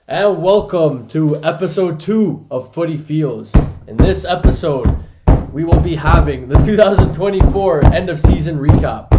And welcome to episode 2 of Footy Feelz. In this episode, we will be having the 2024 end of season recap.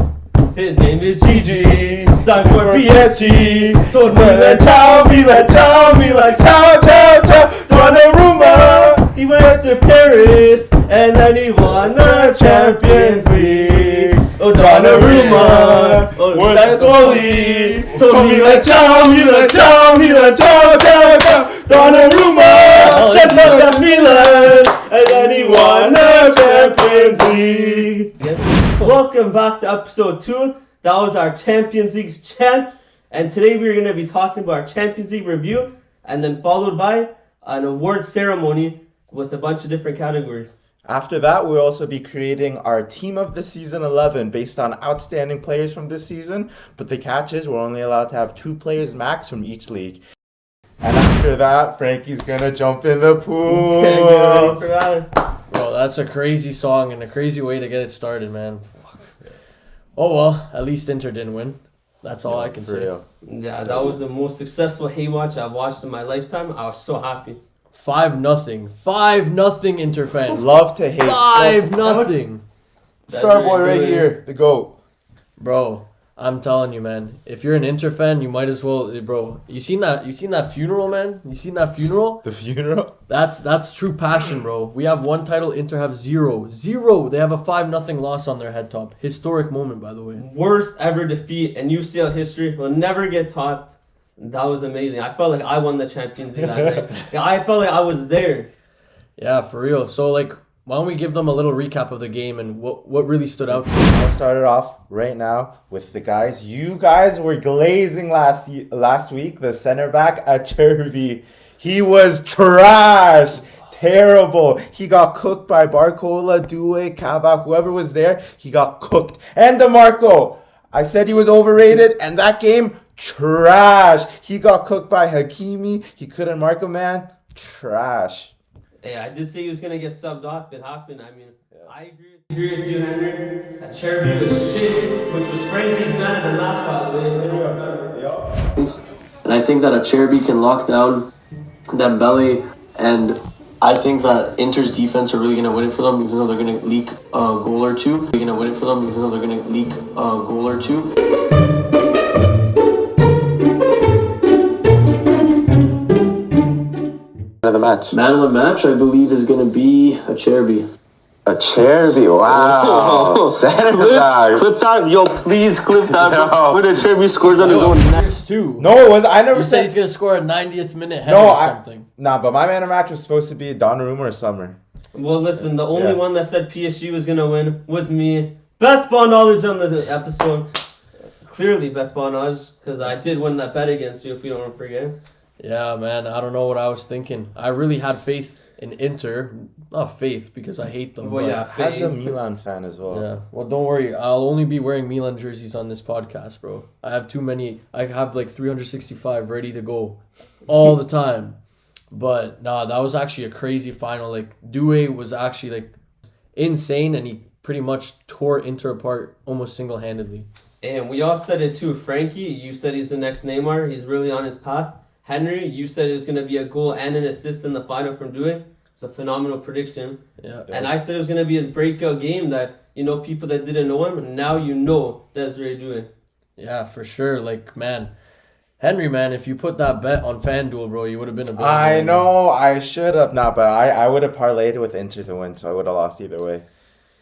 His name is Gigi, stands for PSG. So Milan, ciao, ciao, ciao, ciao. Donnarumma, he went to Paris, and then he won the Champions League. Oh, Donnarumma, oh, that's goalie. So Milan, ciao, ciao, ciao. Donnarumma, says for Milan, and then he won the Champions League. Welcome back to episode 2. That was our Champions League chant. And today we're going to be talking about our Champions League review and then followed by an award ceremony with a bunch of different categories. After that, we'll also be creating our Team of the Season 11 based on outstanding players from this season. But the catch is we're only allowed to have 2 players max from each league. And after that, Franky's going to jump in the pool. Bro, that's a crazy song and a crazy way to get it started, man. Oh well, at least Inter didn't win. That's all I can say. Real. Yeah, that was the most successful hay watch I've watched in my lifetime. I was so happy. 5-0. 5-0 Inter fans. Love to hate. 5-0. Starboy right here, the GOAT. Bro, I'm telling you, man. If you're an Inter fan, you might as well, bro. You seen that funeral, man? You seen that funeral? The funeral? That's true passion, bro. We have 1 title, Inter have 0. 0. They have a 5-0 loss on their head top. Historic moment, by the way. Worst ever defeat in UCL history. Will never get topped. That was amazing. I felt like I won the Champions League that night. Yeah, I felt like I was there. Yeah, for real. So, why don't we give them a little recap of the game and what really stood out? I'll start it off right now with the guys. You guys were glazing last week. The center back, Acerbi. He was trash. Terrible. He got cooked by Barcola, Due, Cava, whoever was there. He got cooked. And DeMarco. I said he was overrated, and that game, trash. He got cooked by Hakimi. He couldn't mark a man. Trash. Yeah, I did say he was going to get subbed off. It happened. I mean, yeah. I agree with you, Henry. That Cherby was shit, which was Franky's man of the match, by the way. Yeah. And I think that Acerbi can lock down Dembele, and I think that Inter's defense are really going to win it for them, even though they're going to leak a goal or two. They're going to win it for them, even though they're going to leak a goal or two. Man of the match. Man of the match, I believe, is going to be Acerbi. Acerbi, wow. Clip that, yo, please clip that. No. When Acerbi scores on his own net. There's 2. No, it was. I never You said he's gonna score a 90th minute header or something. Nah, but my man of match was supposed to be Donnarumma or Summer. Well, listen, the only one that said PSG was going to win was me. Best ball knowledge on the episode. Clearly best ball knowledge, because I did win that bet against you, if you don't forget. Yeah, man, I don't know what I was thinking. I really had faith in Inter. Not faith, because I hate them. Well, but yeah, As a Milan fan as well. Yeah, well, don't worry. I'll only be wearing Milan jerseys on this podcast, bro. I have too many. I have 365 ready to go all the time. But, nah, that was actually a crazy final. Due was actually, insane, and he pretty much tore Inter apart almost single-handedly. And we all said it too. Franky, you said he's the next Neymar. He's really on his path. Henry, you said it was going to be a goal and an assist in the final from Due. It's a phenomenal prediction. Yeah. And I said it was going to be his breakout game that, people that didn't know him, now you know Desiree Due. Yeah, for sure. Man, Henry, man, if you put that bet on FanDuel, bro, you would have been a bit. I know, I should have not, but I would have parlayed with Inter to win, so I would have lost either way.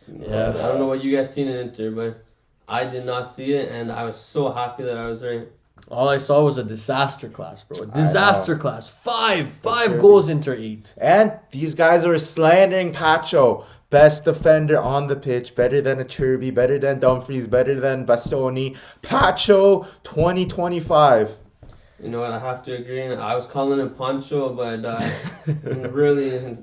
Yeah. I don't know what you guys seen in Inter, but I did not see it, and I was so happy that I was right. All I saw was a disaster class, bro. A disaster class. Five goals Inter 8. And these guys are slandering Pacho. Best defender on the pitch. Better than Acerbi. Better than Dumfries. Better than Bastoni. Pacho 2025. You know what? I have to agree. I was calling him Pancho, but really,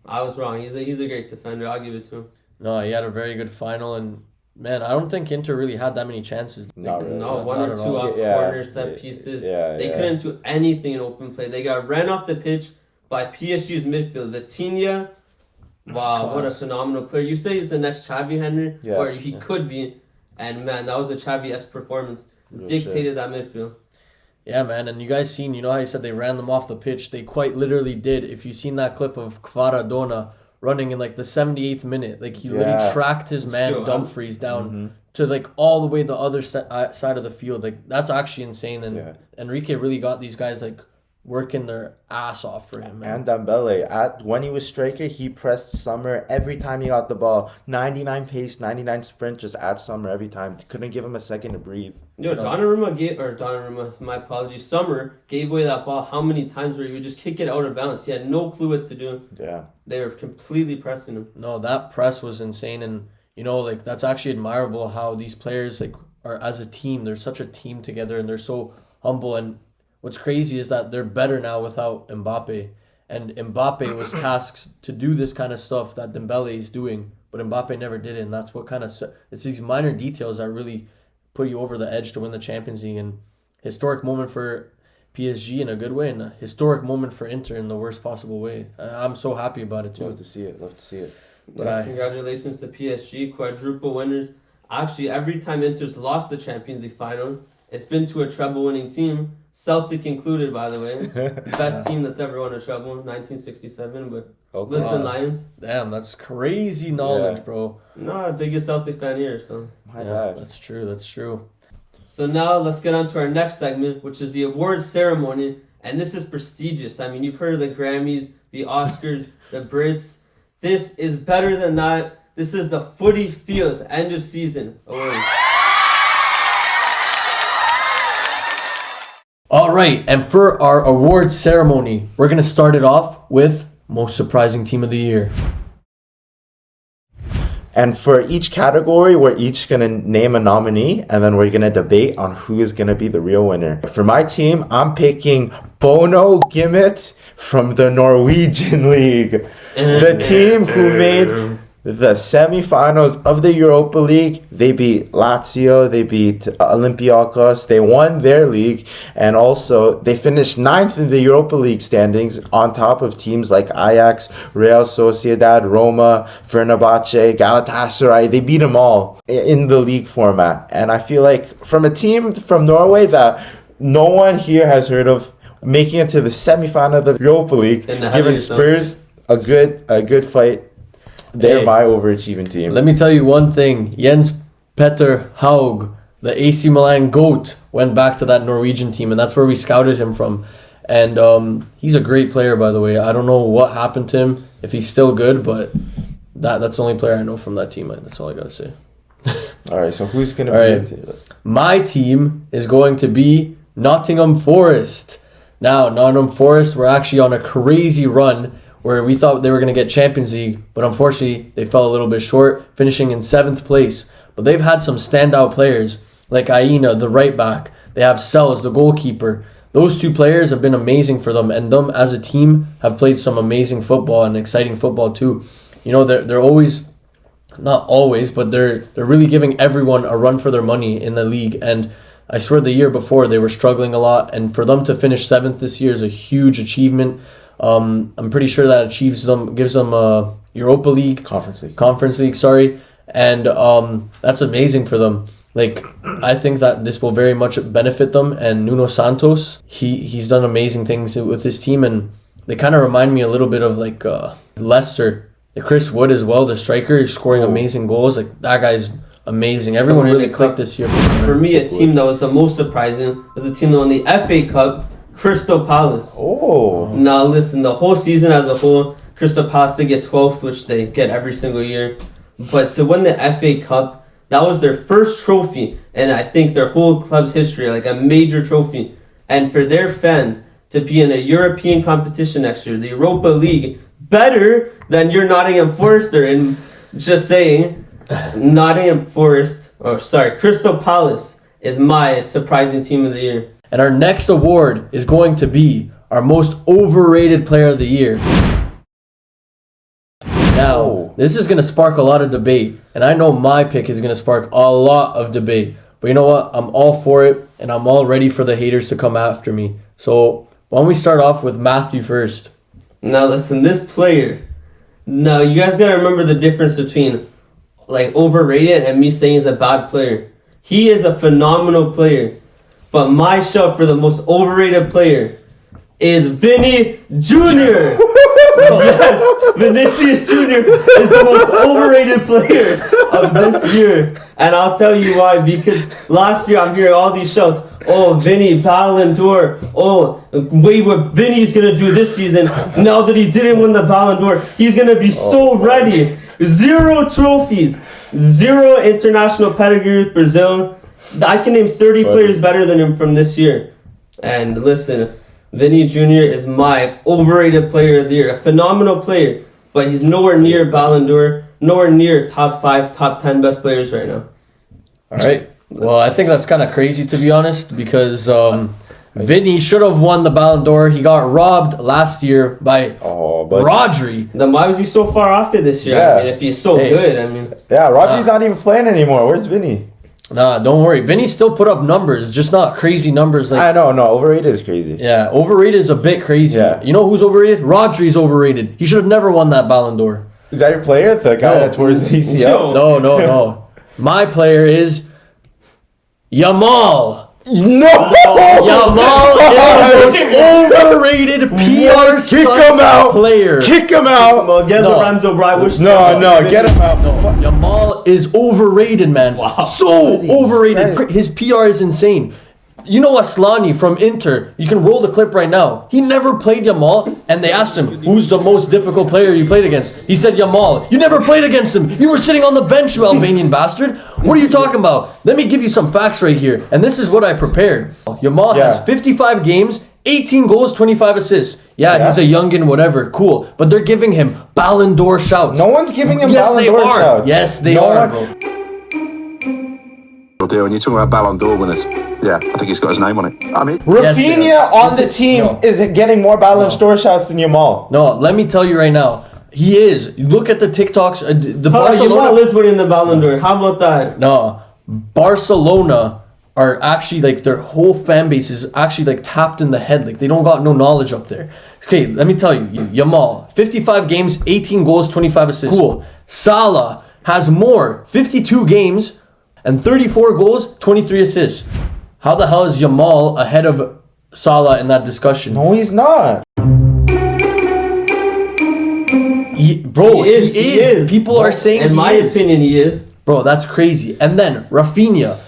I was wrong. He's a great defender. I'll give it to him. No, he had a very good final, and man, I don't think Inter really had that many chances. Not really. No, one or two off corners, set pieces. They couldn't do anything in open play. They got ran off the pitch by PSG's midfield. Vitinha, wow, what a phenomenal player. You say he's the next Xavi, Henry? Yeah. Or he could be. And man, that was a Xavi-esque performance. Dictated that midfield. Yeah, man, and you guys seen, you know how you said they ran them off the pitch? They quite literally did. If you've seen that clip of Kvaradona running in like the 78th minute, like he literally tracked his man Dumfries down to like all the way the other side of the field. Like that's actually insane. And Enrique really got these guys like working their ass off for him, man. And Dembele, when he was striker, he pressed Summer every time he got the ball. 99 pace, 99 sprint, just at Summer every time. Couldn't give him a second to breathe. Donnarumma, my apologies, Summer gave away that ball how many times where he would just kick it out of bounds. He had no clue what to do. Yeah. They were completely pressing him. No, that press was insane. And, you know, like that's actually admirable how these players like are as a team. They're such a team together and they're so humble. And what's crazy is that they're better now without Mbappe. And Mbappe was tasked to do this kind of stuff that Dembele is doing, but Mbappe never did it. And that's what kind of... It's these minor details that really put you over the edge to win the Champions League. And historic moment for PSG in a good way, and a historic moment for Inter in the worst possible way. I'm so happy about it too. Love to see it. But congratulations to PSG, quadruple winners. Actually, every time Inter's lost the Champions League final, it's been to a treble-winning team. Celtic included, by the way. Best team that's ever won a treble, 1967, but Lisbon Lions. Damn, that's crazy knowledge, bro. No, biggest Celtic fan here, so. My bad. That's true. So now let's get on to our next segment, which is the awards ceremony. And this is prestigious. I mean, you've heard of the Grammys, the Oscars, the Brits. This is better than that. This is the Footy Feelz End of Season Awards. All right, and for our awards ceremony, we're going to start it off with Most Surprising Team of the Year. And for each category, we're each going to name a nominee, and then we're going to debate on who is going to be the real winner. For my team, I'm picking Bono Gimmet from the Norwegian League. The team who made the semifinals of the Europa League. They beat Lazio, they beat Olympiacos, they won their league, and also they finished 9th in the Europa League standings on top of teams like Ajax, Real Sociedad, Roma, Fenerbahce, Galatasaray. They beat them all in the league format. And I feel like from a team from Norway that no one here has heard of, making it to the semifinal of the Europa League, giving Spurs a good fight. They're my overachieving team. Let me tell you one thing. Jens Petter Haug, the AC Milan GOAT, went back to that Norwegian team, and that's where we scouted him from. And he's a great player, by the way. I don't know what happened to him, if he's still good, but that's the only player I know from that team. That's all I got to say. All right, so who's going to be your team? My team is going to be Nottingham Forest. Now, Nottingham Forest were actually on a crazy run where we thought they were going to get Champions League, but unfortunately they fell a little bit short, finishing in 7th place. But they've had some standout players like Aina, the right back. They have Sells, the goalkeeper. Those two players have been amazing for them, and them as a team have played some amazing football and exciting football too. You know, they're always, not always, but they're really giving everyone a run for their money in the league. And I swear the year before they were struggling a lot, and for them to finish 7th this year is a huge achievement. I'm pretty sure that gives them a Europa League Conference League, and that's amazing for them. Like, I think that this will very much benefit them. And Nuno Santos, he's done amazing things with his team, and they kind of remind me a little bit of like Leicester. Chris Wood as well, the striker, is scoring amazing goals. Like, that guy's amazing. Everyone really clicked this year. For me, a team that was the most surprising was a team that won the FA Cup, Crystal Palace. Oh. Now listen, the whole season as a whole, Crystal Palace did get 12th, which they get every single year. But to win the FA Cup, that was their first trophy, and I think their whole club's history, like a major trophy. And for their fans to be in a European competition next year, the Europa League, better than your Nottingham Forest. And just saying, Crystal Palace is my surprising team of the year. And our next award is going to be our most overrated player of the year. Now, this is going to spark a lot of debate, and I know my pick is going to spark a lot of debate. But you know what? I'm all for it, and I'm all ready for the haters to come after me. So, why don't we start off with Matthew first? Now, listen, this player. Now, you guys got to remember the difference between like overrated and me saying he's a bad player. He is a phenomenal player. but my shout for the most overrated player is Vinny Jr. Yes, Vinicius Jr. is the most overrated player of this year. And I'll tell you why, because last year I'm hearing all these shouts, oh, Vinny, Ballon d'Or, oh, wait what Vinny's gonna do this season. Now that he didn't win the Ballon d'Or, he's gonna be so ready. 0 trophies, 0 international pedigree with Brazil. I can name 30 players better than him from this year. And listen, Vinny Jr. is my overrated player of the year. A phenomenal player, but he's nowhere near Ballon d'Or, nowhere near top 5, top 10 best players right now. All right. Well, I think that's kind of crazy, to be honest, because Vinny should have won the Ballon d'Or. He got robbed last year by Rodri. Then why was he so far off it this year? Yeah. I mean, if he's so good, I mean. Yeah, Rodri's not even playing anymore. Where's Vinny? Nah, don't worry. Vinny still put up numbers, just not crazy numbers. Like I know, no, overrated is crazy. Yeah, overrated is a bit crazy. Yeah. You know who's overrated? Rodri's overrated. He should have never won that Ballon d'Or. Is that your player? The guy that tore his ACL? No. My player is Yamal. No! Yamal is the most overrated PR Kick him out! player. Kick him out! Well, get No. Lorenzo Braibush. No, get him out. Yamal is overrated, man. Wow. So overrated. Christ. His PR is insane. You know Aslani from Inter, you can roll the clip right now. He never played Yamal, and they asked him, who's the most difficult player you played against? He said Yamal. You never played against him. You were sitting on the bench, you Albanian bastard. What are you talking about? Let me give you some facts right here, and this is what I prepared. Yamal has 55 games, 18 goals, 25 assists. Yeah, he's a youngin', whatever, cool. But they're giving him Ballon d'Or shouts. No one's giving him Yes, Ballon they d'Or are. shouts. Yes, they No are, one- bro. When you're talking about Ballon d'Or winners, yeah, I think he's got his name on it. I mean, Rafinha on the team is getting more Ballon d'Or shots than Yamal. No, let me tell you right now. He is. Look at the TikToks. The Yamal is winning the Ballon d'Or. How about that? No, Barcelona are actually like their whole fan base is actually like tapped in the head. Like they don't got no knowledge up there. Okay, let me tell you. Yamal, 55 games, 18 goals, 25 assists. Cool. Salah has more, 52 games and 34 goals, 23 assists. How the hell is Yamal ahead of Salah in that discussion? No, he's not. He is. People are saying in my opinion, he is. Bro, that's crazy. And then Rafinha,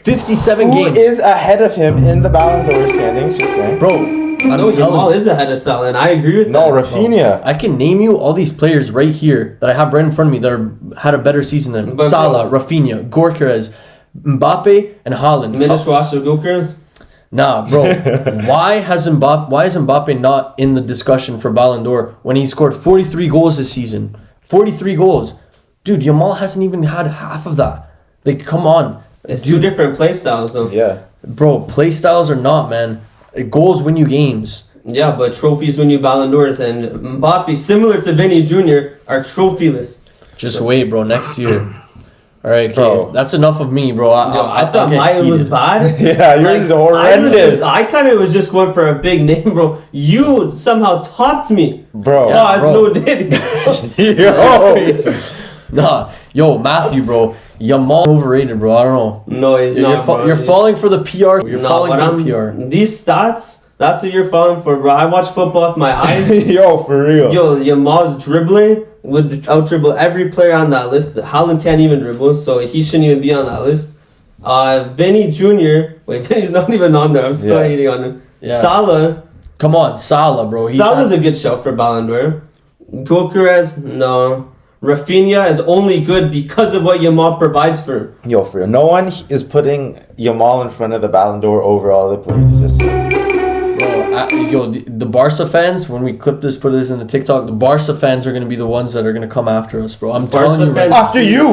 57 Who games. is ahead of him in the Ballon d'Or standings? Just saying. Bro, No, Yamal is ahead of Salah, and I agree with No, that. Rafinha. I can name you all these players right here that I have right in front of me that had a better season than him. But Salah, Rafinha, Gyökeres, Mbappe, and Haaland. Miroslav Gyökeres. Nah, bro. Why is Mbappe not in the discussion for Ballon d'Or when he scored 43 goals this season? 43 goals. Dude, Yamal hasn't even had half of that. Like, come on. It's two different play styles, though. Yeah. Bro, play styles or not, man. Goals win you games. Yeah, but trophies win you Ballon d'Ors, and Mbappe, similar to Vinny Jr., are trophyless. Just wait, bro. Next year. All right, okay. Bro. That's enough of me, bro. I thought mine was bad. Yeah, yours is horrendous. I kind of was just going for a big name, bro. You somehow topped me. Bro. Yeah. Oh, it's bro. no Diddy. Yo. Nah, yo, Matthew, bro. Yamal overrated, bro. I don't know. No, he's not. Bro. You're falling for the PR. You're No, falling what for I'm the PR. these stats. That's what you're falling for, bro. I watch football with my eyes. Yo, for real. Yo, Yamal's dribbling would out dribble every player on that list. Haaland can't even dribble, so he shouldn't even be on that list. Vinny Jr. Wait, Vinny's not even on there. I'm still hating on him. Yeah. Salah. Come on, Salah, bro. Salah's a good shout for Ballon d'Or. Gyökeres, no. Rafinha is only good because of what Yamal provides for him. Yo, for real. No one is putting Yamal in front of the Ballon d'Or over all the players. Just the Barca fans, when we clip this, put this in the TikTok, the Barca fans are going to be the ones that are going to come after us, bro. I'm telling you, fans- right. after you,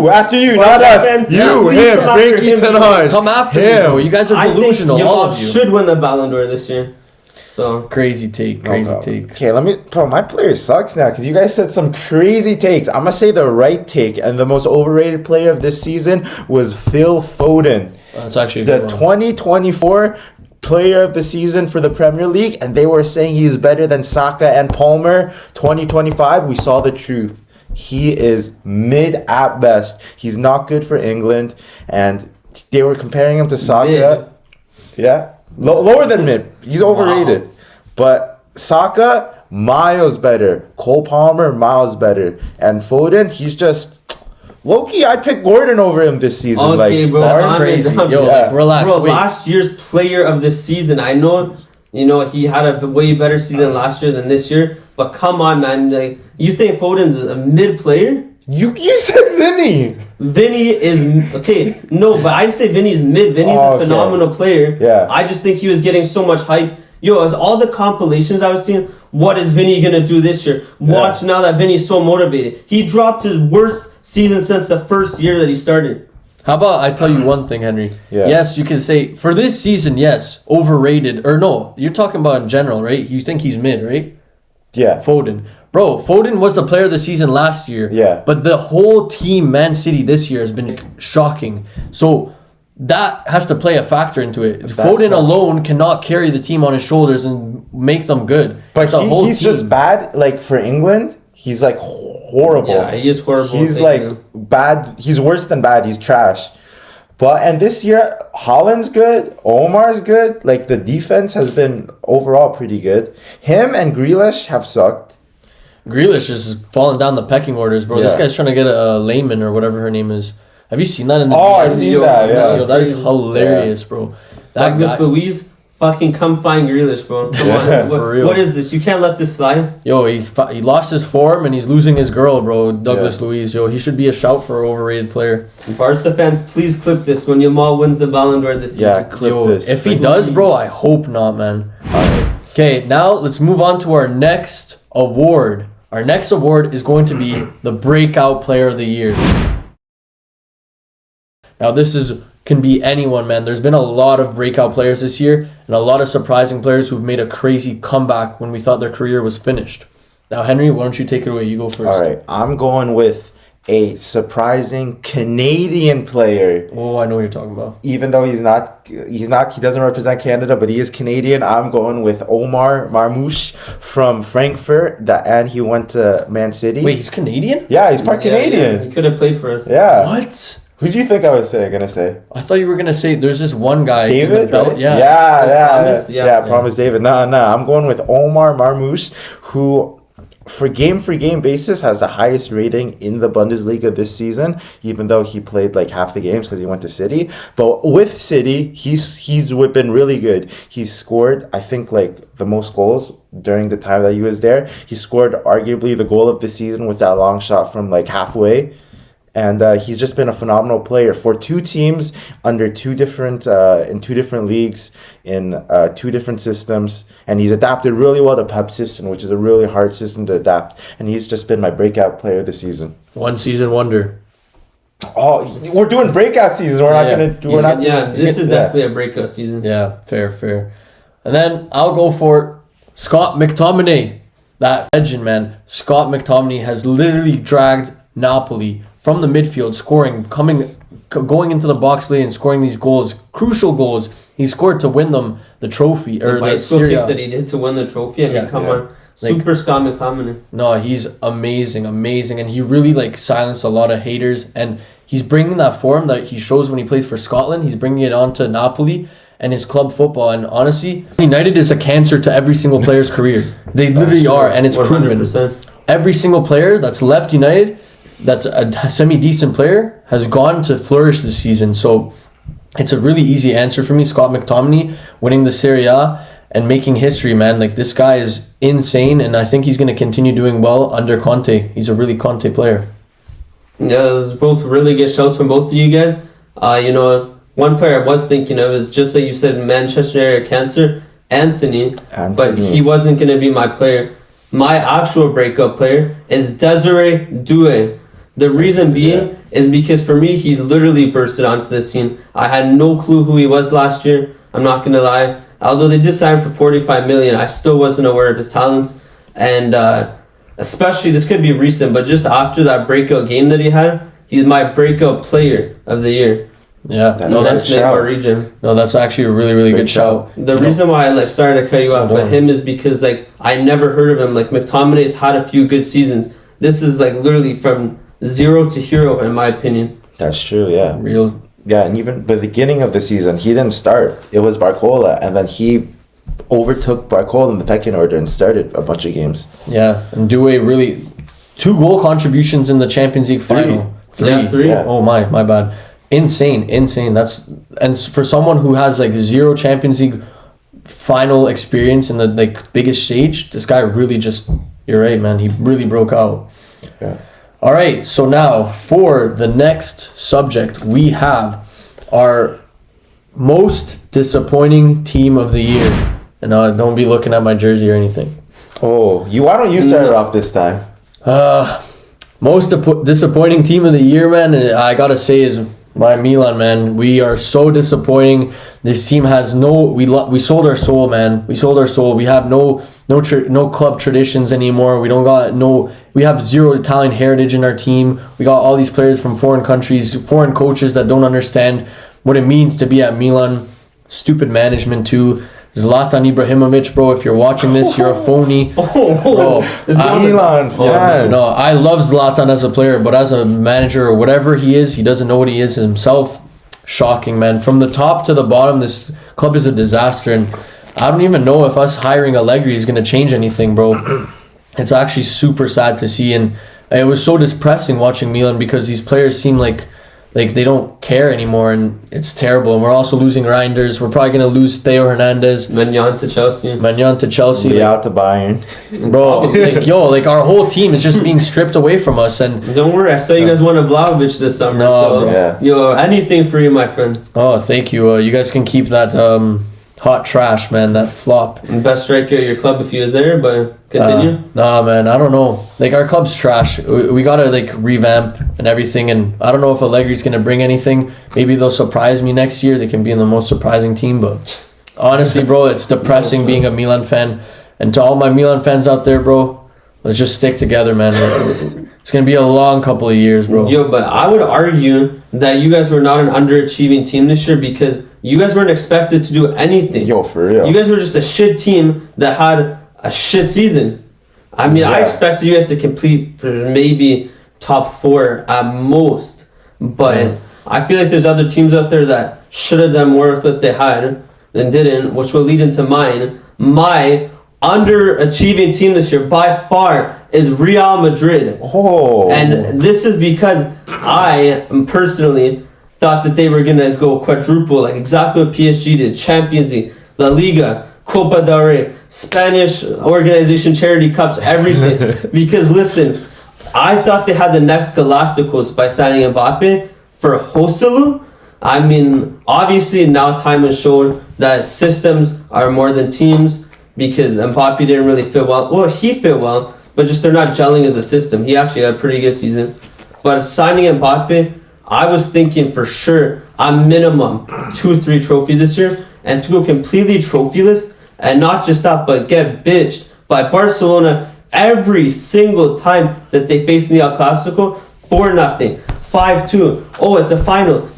not Barca us. fans, You, please him, come after Franky him. tonight. Come after me, bro. You guys are I think delusional, all Yamal of you. should win the Ballon d'Or this year. So Crazy take. Okay, my player sucks now because you guys said some crazy takes. I'm gonna say the right take, and the most overrated player of this season was Phil Foden. That's actually a The good one. 2024 player of the season for the Premier League, and they were saying he's better than Saka and Palmer. 2025, we saw the truth. He is mid at best. He's not good for England, and they were comparing him to Saka. Mid. Yeah. Lower than mid. He's overrated. Wow. But Saka, miles better. Cole Palmer, miles better. And Foden, he's just... Low-key, I picked Gordon over him this season. Okay, like, bro. That's calm crazy. down. Yo, Yeah. like, relax. Bro, wait. last year's player of the season. I know, he had a way better season last year than this year. But come on, man. Like, you think Foden's a mid player? You said Vinny. Vinny is okay. No, but I'd say Vinny's mid. Vinny's a Okay. phenomenal player. Yeah. I just think he was getting so much hype. Yo, as all the compilations I was seeing, what is Vinny gonna do this year? Watch now that Vinny's so motivated. He dropped his worst season since the first year that he started. How about I tell you one thing, Henry? Yeah. Yes, you can say for this season, yes, overrated. Or no, you're talking about in general, right? You think he's mid, right? Yeah. Foden. Bro, Foden was the player of the season last year. Yeah. But the whole team, Man City, this year has been shocking. So that has to play a factor into it. Foden alone cannot carry the team on his shoulders and make them good. But It's a whole he's team. just bad. Like, for England, he's, like, horrible. Yeah, he is horrible. He's, Thank like, you. bad. He's worse than bad. He's trash. And this year, Holland's good. Omar's good. Like, the defense has been overall pretty good. Him and Grealish have sucked. Grealish is falling down the pecking orders, bro. This Yeah. guy's trying to get a Layman or whatever her name is. Have you seen that in the I DMs? seen Yo, that, yeah. Yo, that is hilarious, bro. That Douglas guy, Luiz, fucking come find Grealish, bro. Come Yeah, on. for real. What is this? You can't let this slide. yo, he lost his form and he's losing his girl, bro. Douglas Luiz, yo, he should be a shout for overrated player. Barca fans, please clip this when Yamal wins the Ballon d'Or this Yeah, year. clip Yo, this. if he does, bro, I hope not, man. Okay, now let's move on to our next award. Our next award is going to be the Breakout Player of the Year. Now, can be anyone, man. There's been a lot of breakout players this year and a lot of surprising players who've made a crazy comeback when we thought their career was finished. Now, Henry, why don't you take it away? You go first. All right, I'm going with a surprising Canadian player. Oh, I know what you're talking about. Even though he doesn't represent Canada, but he is Canadian. I'm going with Omar Marmoush from Frankfurt, and he went to Man City. Wait, he's Canadian? Yeah, he's part Yeah, Canadian. he could have played for us. Yeah. What? Who do you think I was gonna say? I thought you were gonna say there's this one guy. in the David? belt. Right? Yeah. Promise? Yeah. Yeah. Promise David. No. I'm going with Omar Marmoush, who for game basis has the highest rating in the Bundesliga this season, even though he played like half the games because he went to City. But with City, he's been really good. He's scored, I think, like the most goals during the time that he was there. He scored arguably the goal of the season with that long shot from like halfway. And he's just been a phenomenal player for two teams under in two different leagues in two different systems, and he's adapted really well to Pep's system, which is a really hard system to adapt. And he's just been my breakout player this season. One season wonder. Oh, we're doing breakout season. We're Yeah, not gonna. he's got- Yeah, this is definitely a breakout season. Yeah, fair. And then I'll go for Scott McTominay, that legend, man. Scott McTominay has literally dragged Napoli from the midfield, going into the box lane and scoring these goals, crucial goals. He scored to win them the trophy or The the bicycle Serie kick A. that he did to win the trophy. I mean, come on. Like- Super Scott McTominay. No, he's amazing, and he really like silenced a lot of haters. And he's bringing that form that he shows when he plays for Scotland. He's bringing it on to Napoli and his club football. And honestly, United is a cancer to every single player's career. They literally are, and it's proven. 100%. Every single player that's left United, that's a semi-decent player, has gone to flourish this season. So it's a really easy answer for me. Scott McTominay winning the Serie A and making history, man. Like, this guy is insane, and I think he's going to continue doing well under Conte. He's a really Conte player. Yeah, those are both really good shouts from both of you guys. One player I was thinking of is just like you said, Manchester area cancer, Anthony. But he wasn't going to be my player. My actual breakup player is Desiree Doué. The reason being is because for me, he literally bursted onto the scene. I had no clue who he was last year. I'm not going to lie. Although they did sign him for 45 million, I still wasn't aware of his talents. And especially, this could be recent, but just after that breakout game that he had, he's my breakout player of the year. Yeah, That's Neymar region. No, that's actually a really, really good shout. The reason why I started to cut you off about him is because I never heard of him. McTominay's had a few good seasons. This is literally from zero to hero in my opinion. That's true. Yeah. Yeah, and even the beginning of the season, he didn't start. It was Barcola, and then he overtook Barcola in the pecking order and started a bunch of games. Yeah, and Doué really 2 goal contributions in the Champions League final. Three. Yeah. Oh my bad. Insane. That's, and for someone who has like 0 Champions League final experience in the like biggest stage, this guy really just, you're right, man, he really broke out. Yeah. All right, so now for the next subject, we have our most disappointing team of the year. And don't be looking at my jersey or anything. Oh, why don't you start it off this time? Most disappointing team of the year, man, I gotta say is my Milan, man. We are so disappointing. This team has we sold our soul, man. We sold our soul. We have no club traditions anymore. We have 0 Italian heritage in our team. We got all these players from foreign countries, foreign coaches that don't understand what it means to be at Milan. Stupid management too. Zlatan Ibrahimovic, bro, if you're watching this, you're a phony. Bro, Milan fan. No, I love Zlatan as a player, but as a manager or whatever he is, he doesn't know what he is himself. Shocking, man. From the top to the bottom, this club is a disaster, and I don't even know if us hiring Allegri is going to change anything, bro. It's actually super sad to see, and it was so depressing watching Milan because these players seem like they don't care anymore, and it's terrible. And we're also losing Reinders. We're probably going to lose Theo Hernandez. Magnan to Chelsea. Out to Bayern. Bro, our whole team is just being stripped away from us. And don't worry, I saw you guys wanted Vlahovic this summer. No, bro. Anything for you, my friend. Oh, thank you. You guys can keep that hot trash, man, that flop. Best striker at your club if he was there, but continue. Nah, man, I don't know. Our club's trash. We gotta revamp and everything, and I don't know if Allegri's gonna bring anything. Maybe they'll surprise me next year. They can be in the most surprising team, but honestly, bro, it's depressing being a Milan fan. And to all my Milan fans out there, bro, let's just stick together, man. It's gonna be a long couple of years, bro. Yo, but I would argue that you guys were not an underachieving team this year because you guys weren't expected to do anything. Yo, for real. You guys were just a shit team that had a shit season. I mean, I expected you guys to complete for maybe top 4 at most. But I feel like there's other teams out there that should have done more with what they had than didn't, which will lead into mine. My underachieving team this year by far is Real Madrid. Oh. And this is because I personally thought that they were going to go quadruple, like exactly what PSG did. Champions League, La Liga, Copa del Rey, Spanish organization charity cups, everything. Because listen, I thought they had the next Galacticos by signing Mbappe for Joselu. I mean, obviously now time has shown that systems are more than teams because Mbappe didn't really fit well. Well, he fit well, but just they're not gelling as a system. He actually had a pretty good season. But signing Mbappe, I was thinking for sure a minimum 2-3 trophies this year, and to go completely trophyless, and not just that, but get bitched by Barcelona every single time that they face in the El Clasico 4-0, 5-2. Oh, it's a final.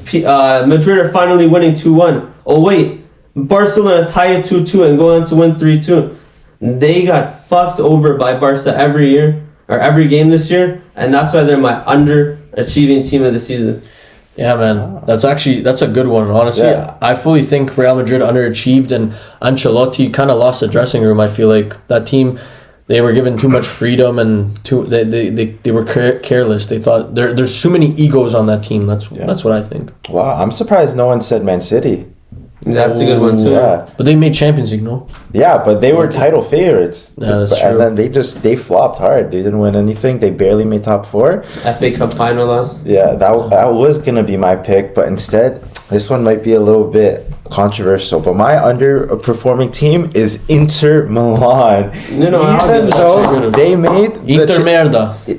Madrid are finally winning 2-1. Oh wait, Barcelona tie it 2-2 and go on to win 3-2. They got fucked over by Barca every year or every game this year, and that's why they're my underachieving team of the season. Yeah, man, that's a good one. Honestly, I fully think Real Madrid underachieved, and Ancelotti kind of lost the dressing room. I feel like that team, they were given too much freedom and they were careless. They thought there's too many egos on that team. That's what I think. Wow, I'm surprised no one said Man City. That's a good one too. Yeah, but they made Champions League, no? Yeah, but they were title favorites. Yeah, that's true. And then they flopped hard. They didn't win anything. They barely made top 4. FA Cup final loss. Yeah, that was gonna be my pick, but instead, this one might be a little bit controversial. But my underperforming team is Inter Milan. Even though they made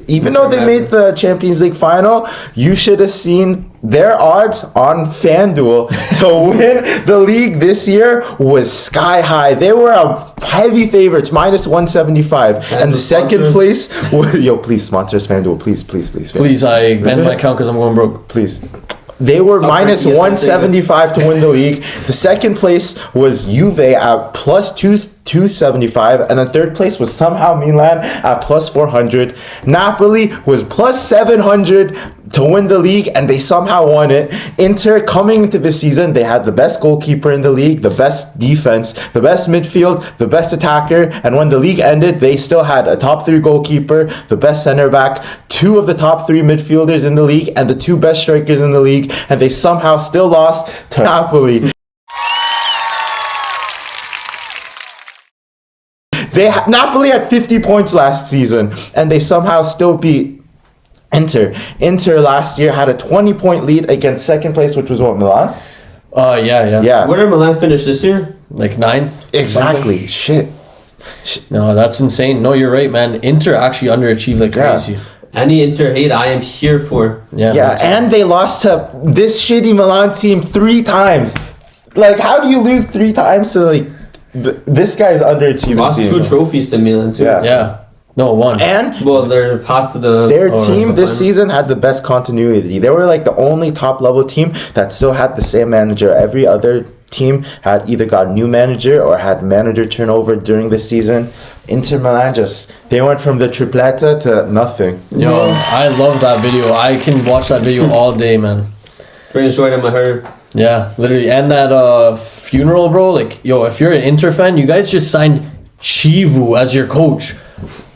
even though they made the Champions League final, you should have seen their odds on FanDuel to win the league this year was sky high. They were heavy favorites, minus 175. And the second place was, please sponsor us, FanDuel. Please. Please, I bend my account because I'm going broke. Please. They were minus 175 to win the league. The second place was Juve at plus 275, and then third place was somehow Milan at plus 400. Napoli was plus 700 to win the league, and they somehow won it. Inter, coming into this season, they had the best goalkeeper in the league, the best defense, the best midfield, the best attacker, and when the league ended, they still had a top 3 goalkeeper, the best center back, 2 of the top 3 midfielders in the league, and the 2 best strikers in the league, and they somehow still lost to Napoli. Napoli had 50 points last season, and they somehow still beat Inter. Inter last year had a 20-point lead against second place, which was what, Milan? Yeah. Where did Milan finish this year? Like 9th? Exactly. Shit. No, that's insane. No, you're right, man. Inter actually underachieved like crazy. Any Inter hate, I am here for. Yeah, and they lost to this shitty Milan team 3 times. Like, how do you lose 3 times to, like, this guy's underachieving Lost team? 2 trophies to Milan, too. Yeah. No, 1. And well, their path to the their team this season had the best continuity. They were like the only top level team that still had the same manager. Every other team had either got new manager or had manager turnover during the season. Inter Milan they went from the tripleta to nothing. Yo, I love that video. I can watch that video all day, man. brings joy to my heart. Yeah, literally. And that funeral, bro, like, yo, if you're an Inter fan, you guys just signed Chivu as your coach.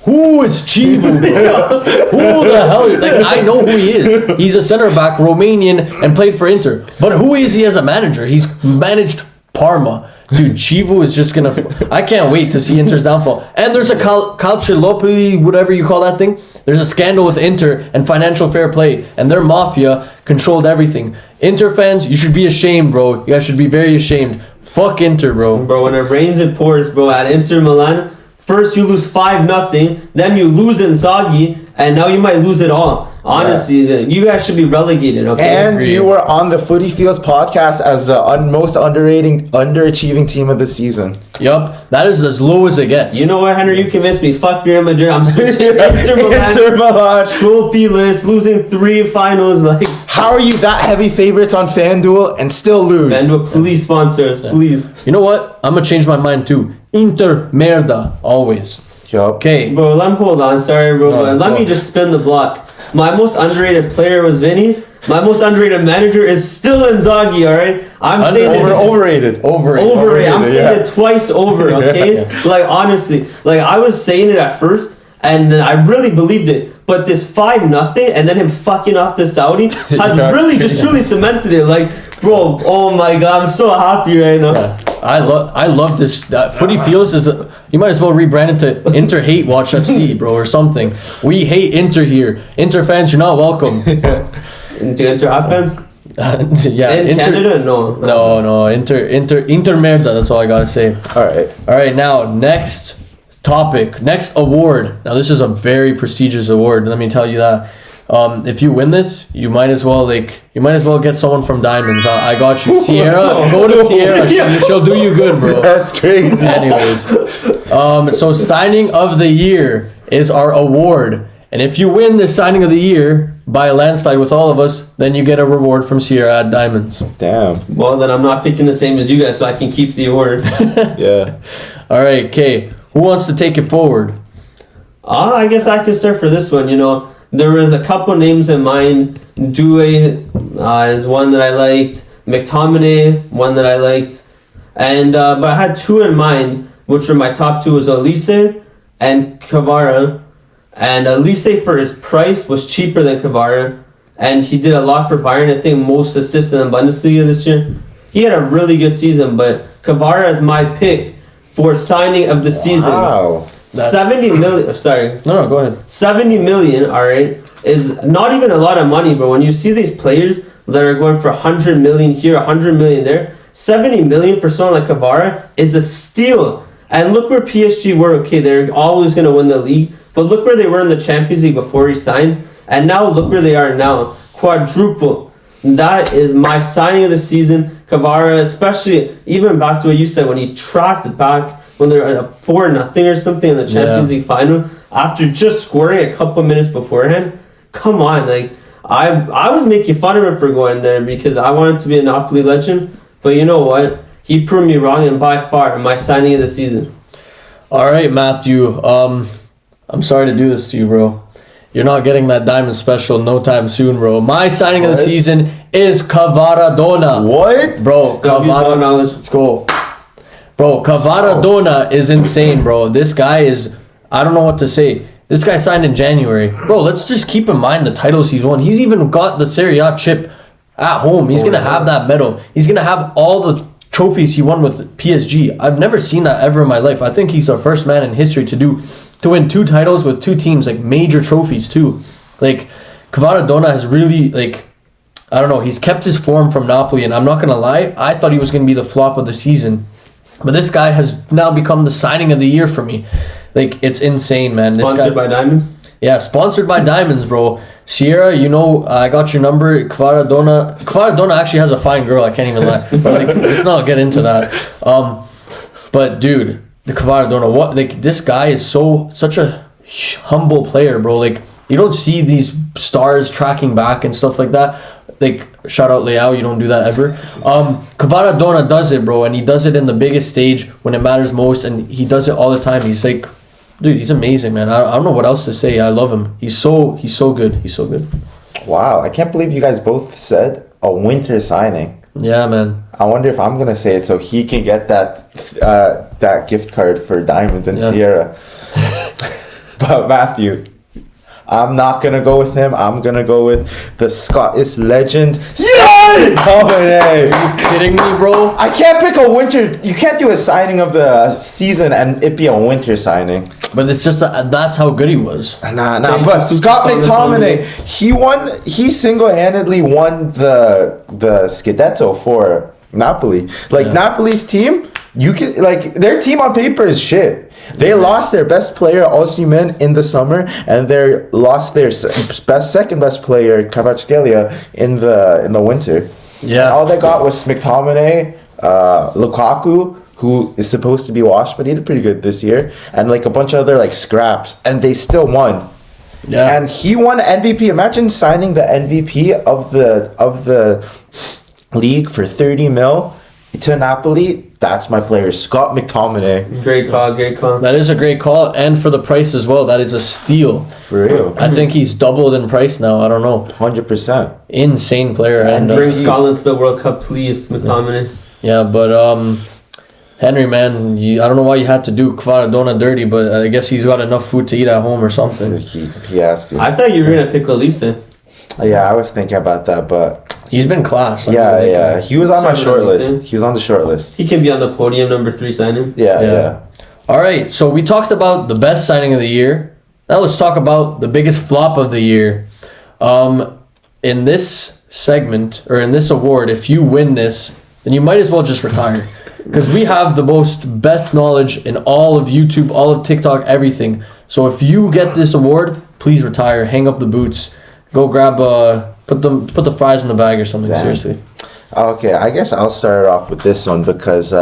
Who is Chivu, bro? Who the hell? Like, I know who he is. He's a center back, Romanian, and played for Inter. But who is he as a manager? He's managed Parma. Dude, Chivu is just gonna... I can't wait to see Inter's downfall. And there's a Calciopoli, whatever you call that thing. There's a scandal with Inter and financial fair play. And their mafia controlled everything. Inter fans, you should be ashamed, bro. You guys should be very ashamed. Fuck Inter, bro. Bro, when it rains, it pours, bro. At Inter Milan, first you lose 5-0, then you lose Inzaghi, and now you might lose it all. Honestly, you guys should be relegated, okay? And you were on the Footy Feelz podcast as the most underachieving team of the season. Yup, that is as low as it gets. You know what, Henry? You convinced me. Fuck Real Madrid. I'm switching Inter Milan. Inter Milan. Trophyless, losing 3 finals. Like, how are you that heavy favorites on FanDuel and still lose? FanDuel, please sponsor us, please. You know what? I'm gonna change my mind too. Inter merda, always. Yup. Okay. Bro, hold on. Sorry, bro. Let me just spin the block. My most underrated player was Vinny. My most underrated manager is still Inzaghi, alright? I'm saying overrated. Overrated. I'm saying it twice over, okay? Like, honestly. Like, I was saying it at first, and then I really believed it. But this 5-0, and then him fucking off the Saudi, has really just truly cemented it. Like, bro, oh my god, I'm so happy right now. Yeah. I love this. Footy Feelz is you might as well rebrand it to Inter Hate Watch FC, bro, or something. We hate Inter here. Inter fans, you're not welcome. Inter fans? Yeah. In Canada? No. Inter merda. That's all I gotta say. All right. Now next topic, next award. Now this is a very prestigious award. Let me tell you that. If you win this, you might as well get someone from Diamonds. I got you, Sierra. Go to Sierra. She'll do you good, bro. That's crazy. Anyways, so signing of the year is our award, and if you win the signing of the year by a landslide with all of us, then you get a reward from Sierra at Diamonds. Damn. Well, then I'm not picking the same as you guys, so I can keep the award. Yeah. All right, okay. Who wants to take it forward? I guess I can start for this one. You know, there was a couple names in mind. Due is one that I liked. McTominay, one that I liked. And but I had 2 in mind, which were my top 2 was Elise and Kvara. And Elise, for his price, was cheaper than Kvara. And he did a lot for Bayern. I think most assists in the Bundesliga this year. He had a really good season, but Kvara is my pick for signing of the season. Wow. 70 million. Sorry. No, go ahead. 70 million, alright, is not even a lot of money, but when you see these players that are going for 100 million here, 100 million there, 70 million for someone like Kvara is a steal. And look where PSG were. Okay, they're always going to win the league, but look where they were in the Champions League before he signed, and now look where they are now. Quadruple. That is my signing of the season. Kvara, especially, even back to what you said, when he tracked back when they're up 4-0 or something in the Champions League final, after just scoring a couple minutes beforehand. Come on, like, I was making fun of him for going there because I wanted to be a Napoli legend, but you know what? He proved me wrong, and by far my signing of the season. All right, Matthew. I'm sorry to do this to you, bro. You're not getting that diamond special no time soon, bro. My signing of the season is Cavaradona. What? Bro, knowledge. Let's go. Bro, Cavaradona is insane, bro. This guy is... I don't know what to say. This guy signed in January. Bro, let's just keep in mind the titles he's won. He's even got the Serie A chip at home. He's going to have that medal. He's going to have all the trophies he won with PSG. I've never seen that ever in my life. I think he's the first man in history to win 2 titles with 2 teams, like major trophies too. Like, Cavaradona has really, like, I don't know, he's kept his form from Napoli, and I'm not going to lie, I thought he was going to be the flop of the season. But this guy has now become the signing of the year for me. Like, it's insane, man. Sponsored by Diamonds? Yeah, sponsored by Diamonds, bro. Sierra, I got your number. Cavaradona actually has a fine girl, I can't even lie. But, like, let's not get into that. But, dude, the Cavaradona, this guy is such a humble player, bro. Like, you don't see these stars tracking back and stuff like that. Like, shout out Leao, you don't do that ever. Cavaradona does it, bro, and he does it in the biggest stage when it matters most, and he does it all the time. He's like, dude, he's amazing, man. I don't know what else to say. I love him. He's so good. He's so good. Wow, I can't believe you guys both said a winter signing. Yeah, man. I wonder if I'm gonna say it so he can get that gift card for Diamonds and Sierra. But Matthew, I'm not gonna go with him. I'm gonna go with the Scottish legend. Yes! Are you kidding me, bro? I can't pick a winter. You can't do a signing of the season and it be a winter signing. But it's just that's how good he was. Nah. But Scott McTominay, he single-handedly won the Scudetto for Napoli. Like, Napoli's team, their team on paper is shit. They lost their best player, Osimhen, in the summer, and they lost their second best player, Kvaratskhelia, in the winter. Yeah. And all they got was McTominay, Lukaku, who is supposed to be washed, but he did pretty good this year, and like a bunch of other like scraps, and they still won. Yeah. And he won MVP. Imagine signing the MVP of the league for 30 mil to Napoli. That's my player, Scott McTominay. Great call. That is a great call, and for the price as well, that is a steal. For real. I think he's doubled in price now. I don't know. 100%. Insane player. And bring Scotland to the World Cup, please, McTominay. Yeah, but Henry, man, I don't know why you had to do Cavaradona dirty, but I guess he's got enough food to eat at home or something. He has to. I thought you were gonna pick Olise. Yeah, I was thinking about that, but he's been class. Yeah. He was on my short list. He was on the short list. He can be on the podium, number 3 signing. Yeah. All right, so we talked about the best signing of the year. Now let's talk about the biggest flop of the year. In this segment, or in this award, if you win this, then you might as well just retire. Because we have the best knowledge in all of YouTube, all of TikTok, everything. So if you get this award, please retire, hang up the boots, go grab put the fries in the bag or something. Damn. Seriously. Okay, I guess I'll start off with this one because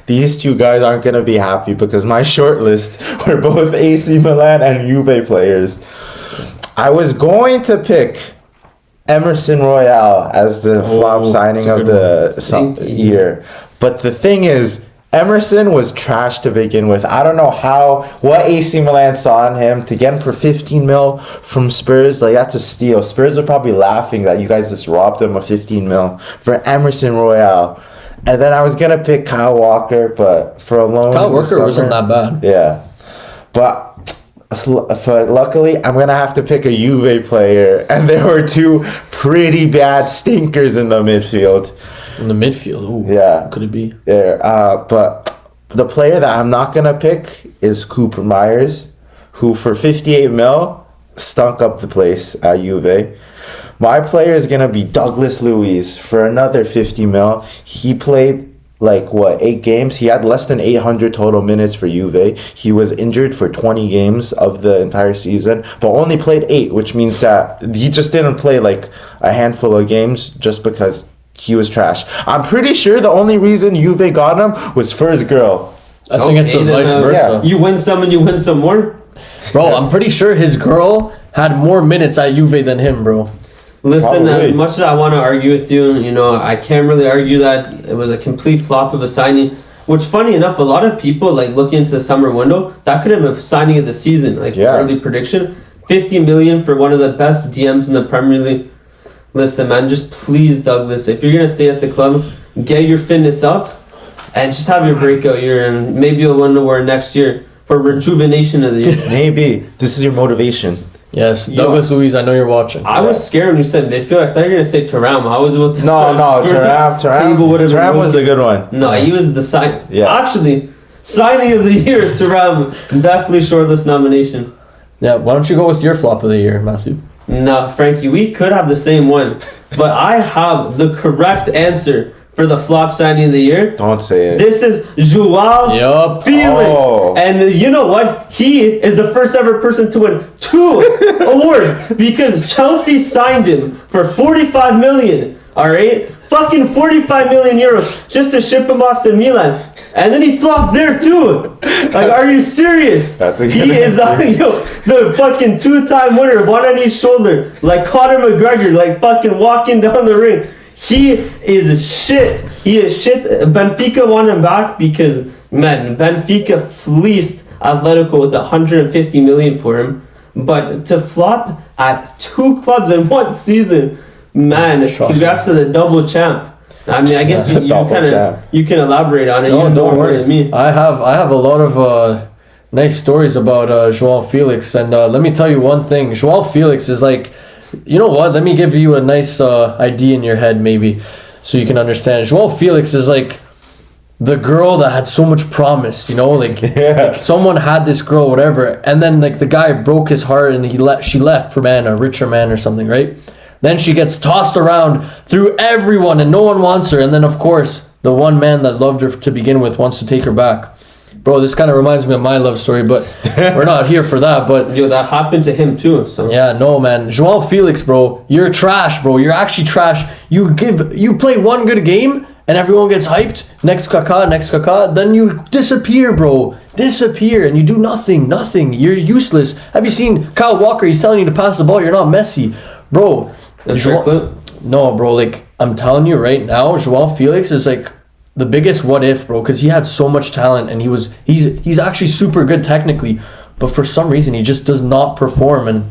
these two guys aren't gonna be happy because my short list were both AC Milan and Juve players. I was going to pick Emerson Royale as the flop signing of the year. But the thing is, Emerson was trash to begin with. I don't know what AC Milan saw in him to get him for 15 mil from Spurs. Like, that's a steal. Spurs are probably laughing that you guys just robbed him of 15 mil for Emerson Royale. And then I was going to pick Kyle Walker, but for a loan. Kyle Walker wasn't that bad. Yeah. But luckily, I'm going to have to pick a Juve player. And there were 2 pretty bad stinkers in the midfield. In the midfield? Ooh, yeah. What could it be? Yeah, but the player that I'm not going to pick is Cooper Myers, who for 58 mil stunk up the place at Juve. My player is going to be Douglas Luiz for another 50 mil. He played 8 games? He had less than 800 total minutes for Juve. He was injured for 20 games of the entire season, but only played 8, which means that he just didn't play a handful of games just because he was trash. I'm pretty sure the only reason Juve got him was for his girl. I think it's vice versa. You win some and you win some more? Bro, I'm pretty sure his girl had more minutes at Juve than him, bro. Listen, as much as I want to argue with you, I can't really argue that it was a complete flop of a signing. which funny enough, a lot of people like looking into the summer window, that could have been signing of the season, like early prediction. 50 million for one of the best DMs in the Premier League. Listen, man, just please, Douglas, if you're gonna stay at the club, get your fitness up and just have your breakout year, and maybe you'll win the award next year for rejuvenation of the year. Maybe this is your motivation. Yes, Douglas Luiz, I know you're watching. I was scared when you said midfield. I thought you were gonna say Thuram. I was about to Thuram was a good one. No, he was the sign. Yeah. Actually, signing of the year, Thuram, definitely shortlist nomination. Yeah, why don't you go with your flop of the year, Matthew? No, Frankie, we could have the same one, but I have the correct answer for the flop signing of the year. Don't say it. This is João Felix. Oh. And you know what? He is the first ever person to win 2 awards because Chelsea signed him for 45 million. All right? Fucking 45 million euros just to ship him off to Milan. And then he flopped there too. Like, are you serious? That's a good He is the fucking 2-time winner, one on each shoulder, like Conor McGregor, like fucking walking down the ring. He is shit. He is shit. Benfica want him back because, man, Benfica fleeced Atletico with 150 million for him. But to flop at 2 clubs in 1 season, man, congrats to the double champ. I mean, I guess you can elaborate on it. No, you don't more worry. than me. I have a lot of nice stories about João Felix, and let me tell you one thing. João Felix is like, you know what? Let me give you a nice idea in your head, maybe, so you can understand. João Felix is like the girl that had so much promise, you know, like someone had this girl, whatever, and then like the guy broke his heart and she left for a richer man or something, right? Then she gets tossed around through everyone and no one wants her. And then, of course, the one man that loved her to begin with wants to take her back. Bro, this kind of reminds me of my love story, but we're not here for that. But Yo, that happened to him too. So yeah, no, man. João Felix, bro, you're trash, bro. You're actually trash. You play one good game and everyone gets hyped. Next Kaká. Then you disappear, bro. Disappear and you do nothing. You're useless. Have you seen Kyle Walker? He's telling you to pass the ball. You're not Messi. Bro. That's your clip? No, bro, like, I'm telling you right now, João Felix is like the biggest what if, bro, because he had so much talent and he's actually super good technically, but for some reason he just does not perform. And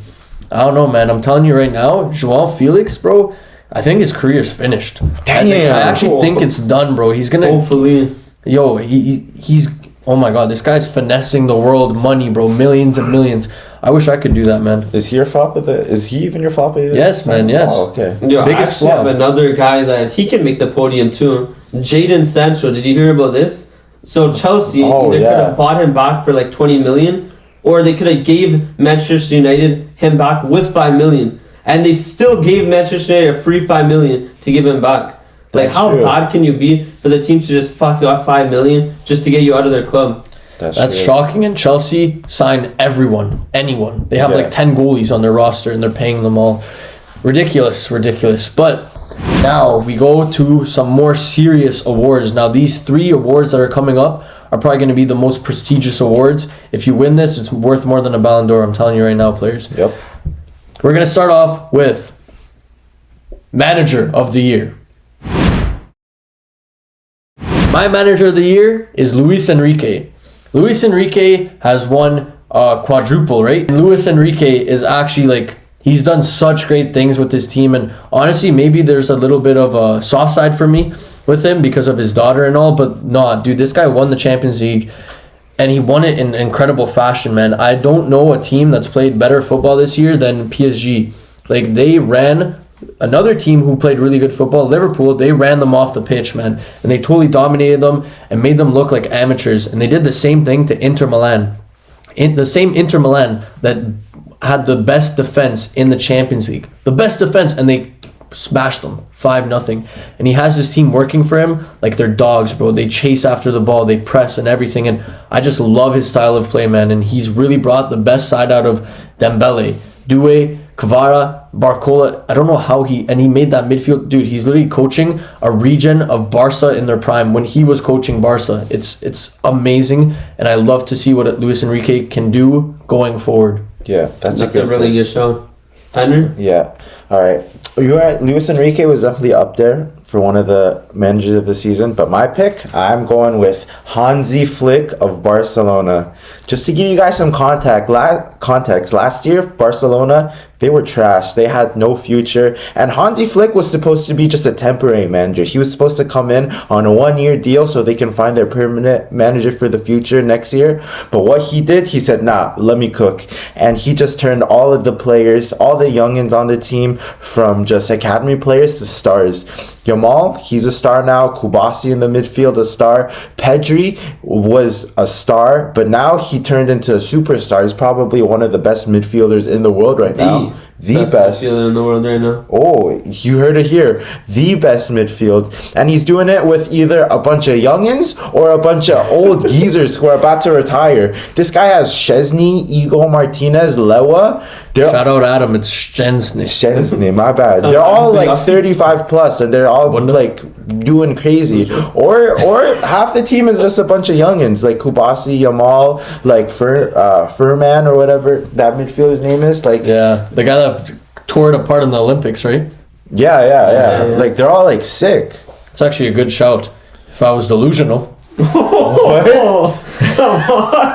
I don't know, man, I'm telling you right now, João Felix, bro, I think his career's finished. Damn. I actually think it's done, bro. He's gonna hopefully. Yo, he's oh my god, this guy's finessing the world money, bro, millions and millions. I wish I could do that, man. Is he your flop of the? Is he even your flop of the? Yes, man. Yes. Oh, okay. Yo, Biggest I actually flop. have another guy that he can make the podium too. Jadon Sancho. Did you hear about this? So Chelsea could have bought him back for like 20 million, or they could have gave Manchester United him back with 5 million, and they still gave Manchester United a free 5 million to give him back. Like, how bad can you be for the team to just fuck you off 5 million just to get you out of their club? That's shocking. And Chelsea sign anyone. They have like 10 goalies on their roster and they're paying them all. Ridiculous. But now we go to some more serious awards. Now these 3 awards that are coming up are probably going to be the most prestigious awards. If you win this, it's worth more than a Ballon d'Or. I'm telling you right now, players. Yep. We're going to start off with Manager of the Year. My Manager of the Year is Luis Enrique. Luis Enrique has won quadruple, right? Luis Enrique is actually like, he's done such great things with his team, and honestly, maybe there's a little bit of a soft side for me with him because of his daughter and all, but nah, dude, this guy won the Champions League and he won it in incredible fashion, man. I don't know a team that's played better football this year than PSG. Like, they ran another team who played really good football, Liverpool. They ran them off the pitch, man, and they totally dominated them and made them look like amateurs. And they did the same thing to Inter Milan. The same Inter Milan that had the best defense in the Champions League, the best defense, and they smashed them 5-0. And he has his team working for him like they're dogs, bro. They chase after the ball, they press and everything, and I just love his style of play, man. And he's really brought the best side out of Dembele, Doué, Kvara, Barcola. I don't know how he made that midfield. Dude, he's literally coaching a region of Barca in their prime when he was coaching Barca. It's amazing, and I love to see what Luis Enrique can do going forward. Yeah, that's a really good show. Henry? Yeah. All right. You're right. Luis Enrique was definitely up there for one of the managers of the season. But my pick, I'm going with Hansi Flick of Barcelona. Just to give you guys some context, last year, Barcelona, they were trash. They had no future. And Hansi Flick was supposed to be just a temporary manager. He was supposed to come in on a 1-year deal so they can find their permanent manager for the future next year. But what he did, he said, nah, let me cook. And he just turned all of the players, all the youngins on the team, from just academy players to stars. Yamal, he's a star now. Kubasi in the midfield, a star. Pedri was a star, but now he turned into a superstar. He's probably one of the best midfielders in the world right now. The best midfielder in the world right now. Oh, you heard it here. The best midfield. And he's doing it with either a bunch of youngins or a bunch of old geezers who are about to retire. This guy has Szczesny, Igor Martinez, Lewa. Shout out Adam, it's Szczesny. Szczesny, my bad. They're all like 35 plus and they're all like doing crazy. Or half the team is just a bunch of youngins like Kubasi, Yamal, like Furman or whatever that midfielder's name is. Like, yeah, the guy that tore it apart in the Olympics, right? Yeah. Like they're all like sick. It's actually a good shout. If I was delusional. What?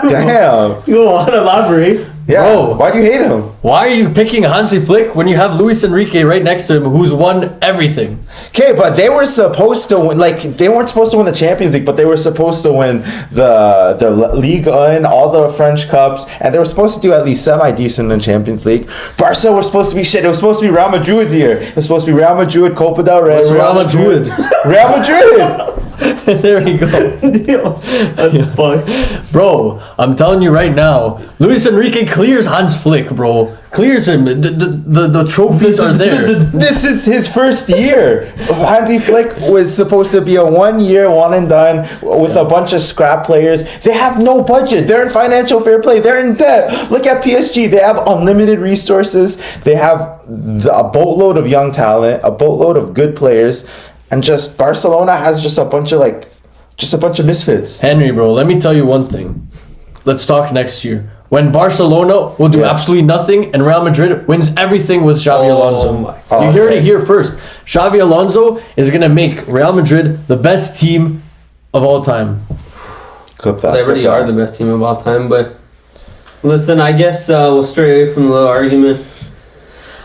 Damn. Go on, elaborate. Yeah. Bro. Why do you hate him? Why are you picking Hansi Flick when you have Luis Enrique right next to him, who's won everything? Okay, but they were supposed to win. Like they weren't supposed to win the Champions League, but they were supposed to win the Ligue 1, all the French cups, and they were supposed to do at least semi-decent in the Champions League. Barca was supposed to be shit. It was supposed to be Real Madrid's year. It was supposed to be Real Madrid, Copa del Rey. What's Real Madrid? Real Madrid. There you go. That's fucked. Bro, I'm telling you right now, Luis Enrique clears Hans Flick, bro. Clears him. The trophies are there. This is his first year. Hansi Flick was supposed to be a 1-year, one and done with a bunch of scrap players. They have no budget. They're in financial fair play. They're in debt. Look at PSG. They have unlimited resources. They have a boatload of young talent, a boatload of good players, and just Barcelona has just a bunch of misfits. Henry, bro, let me tell you one thing. Let's talk next year. When Barcelona will do absolutely nothing and Real Madrid wins everything with Xavi Alonso. You heard it here first. Xavi Alonso is going to make Real Madrid the best team of all time. Clip that. They already are the best team of all time, but listen, I guess we'll stray away from the little argument.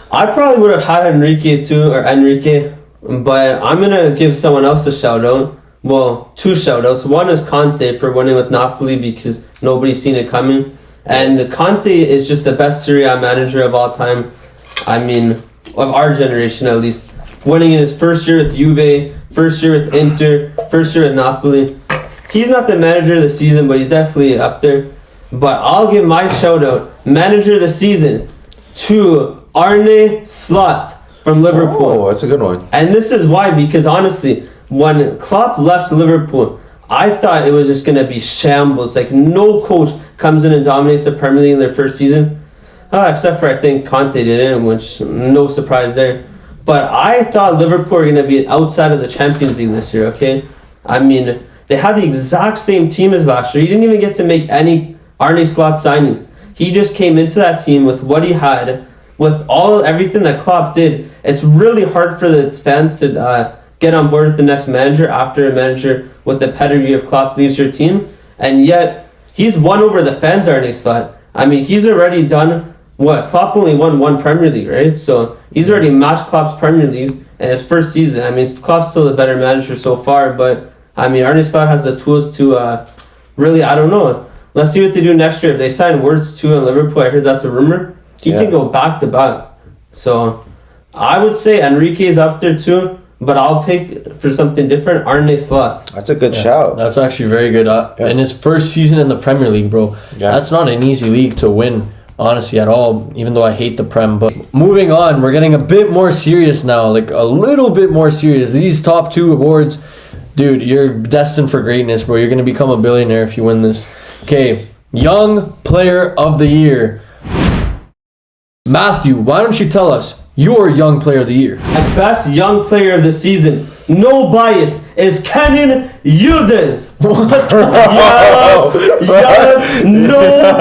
I probably would have had Enrique, but I'm going to give someone else a shout out. Well, 2 shout outs. One is Conte for winning with Napoli because nobody's seen it coming. And Conte is just the best Serie A manager of all time. I mean, of our generation at least. Winning in his first year with Juve, first year with Inter, first year with Napoli. He's not the manager of the season, but he's definitely up there. But I'll give my shout out, manager of the season, to Arne Slot from Liverpool. Oh, that's a good one. And this is why, because honestly, when Klopp left Liverpool, I thought it was just going to be shambles. Like, no coach comes in and dominates the Premier League in their first season. Except for, I think, Conte did it, which, no surprise there. But I thought Liverpool were going to be outside of the Champions League this year, okay? I mean, they had the exact same team as last year. He didn't even get to make any Arne Slot signings. He just came into that team with what he had, with everything that Klopp did. It's really hard for the fans to get on board with the next manager after a manager with the pedigree of Klopp leaves your team, and yet he's won over the fans. Arne Slot. I mean, he's already done what? Klopp only won 1 Premier League, right? So he's already matched Klopp's Premier Leagues in his first season. I mean, Klopp's still the better manager so far, but I mean, Arne Slot has the tools to really, I don't know. Let's see what they do next year. If they sign Wirtz too in Liverpool, I heard that's a rumor. He can go back to back. So I would say Enrique's up there too. But I'll pick for something different, Arne Slot. That's a good shout. That's actually very good. In his first season in the Premier League, bro. Yeah. That's not an easy league to win, honestly, at all, even though I hate the Prem. But moving on, we're getting a bit more serious now, like a little bit more serious. These top 2 awards, dude, you're destined for greatness, bro. You're going to become a billionaire if you win this. Okay, Young Player of the Year. Matthew, why don't you tell us your Young Player of the Year? My best Young Player of the season no bias, is Kenan Yıldız. What? No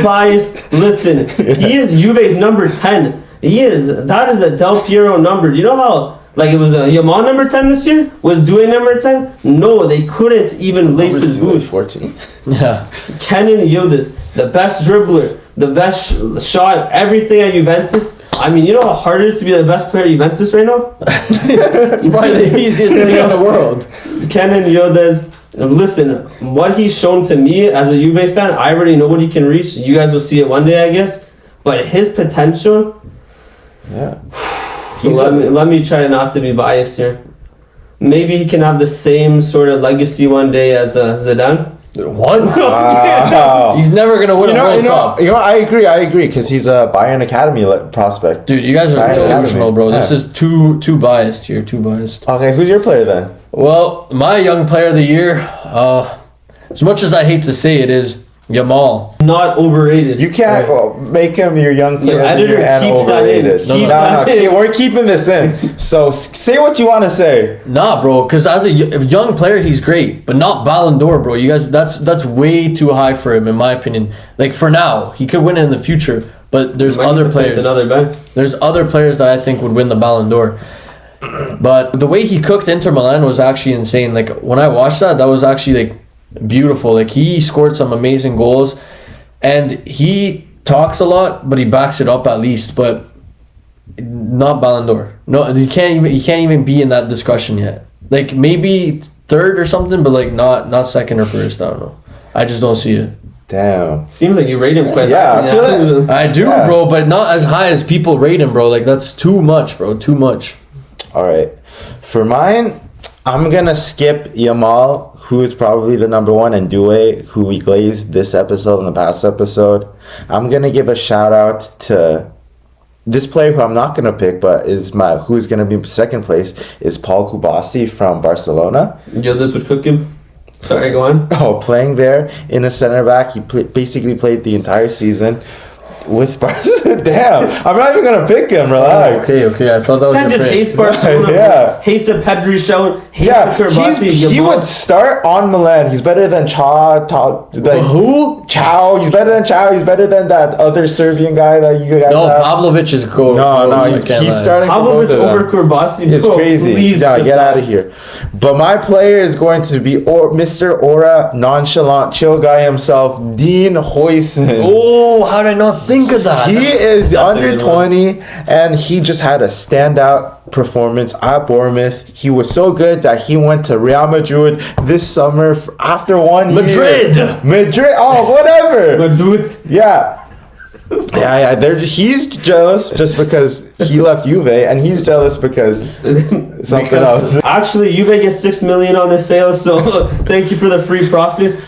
bias. Listen, he is Juve's number 10. That is a Del Piero number. Do you know how, like, it was a Yamal number 10 this year? Was Due number 10? No, they couldn't even lace his boots. 14. Yeah. Kenan Yıldız, the best dribbler, the best shot, everything at Juventus. I mean, you know how hard it is to be the best player at Juventus right now? It's probably the easiest thing in the world. Kenan Yıldız, listen, what he's shown to me as a Juve fan, I already know what he can reach. You guys will see it one day, I guess. But his potential... Yeah. Let me try not to be biased here. Maybe he can have the same sort of legacy one day as Zidane. What? Wow. He's never gonna win a World Cup. I agree, because he's a Bayern Academy prospect. Dude, you guys are Bayern delusional, Academy. bro. Yeah. This is too biased here. Too biased. Okay, who's your player then? Well, my young player of the year, as much as I hate to say it, is Yamal. Not overrated. You can't make him your young player of the editor, year and keep that in. overrated. Keep that in. We're keeping this in. So say what you want to say. Nah, bro, because as a young player, he's great, but not Ballon d'Or, bro. You guys, that's way too high for him, in my opinion. Like, for now, he could win it in the future, but there's other players. Another bank. There's other players that I think would win the Ballon d'Or. But the way he cooked Inter Milan was actually insane. Like, when I watched that was actually, like, beautiful. Like, he scored some amazing goals, and he talks a lot, but he backs it up at least. But not Ballon d'Or. No, he can't even be in that discussion yet. Like, maybe third or something, but like not second or first. I don't know. I just don't see it. Damn. Seems like you rate him quite Yeah, high. I feel it. I do, Yeah. bro, but not as high as people rate him, bro. Like, that's too much, bro. Too much. All right. For mine, I'm going to skip Yamal, who is probably the number one, and Due, who we glazed this episode and the past episode. I'm going to give a shout out to this player who I'm not going to pick, but who's going to be second place, is Paul Kubasi from Barcelona. Yıldız would cook him. Sorry, go on. Oh, playing there in a center back. He basically played the entire season with Barcelona. Damn, I'm not even gonna pick him. Relax. Okay. I thought that was This guy your just pick. hates Barcelona. Yeah. Hates a Pedri shout. Hates Yeah, a Kurbasi. he would start on Milan. He's better than Who? Chow. He's better than Chow. He's better than that other Serbian guy that you guys No, have. Pavlovic is cool. No, he's starting for both Pavlovic of them. over Kurbasi. It's Bro, crazy. Please Yeah, put get that. out of here. But my player is going to be Mr. Aura, nonchalant, chill guy himself, Dean Huijsen. Oh, how did I not think of that? He is That's a under good one. 20, and he just had a standout performance at Bournemouth. He was so good that he went to Real Madrid this summer after 1 year. Madrid. Oh, whatever. Madrid. Yeah. Yeah. He's jealous just because he left Juve, and he's jealous because something else. Actually, Juve gets 6 million on this sale, so thank you for the free profit.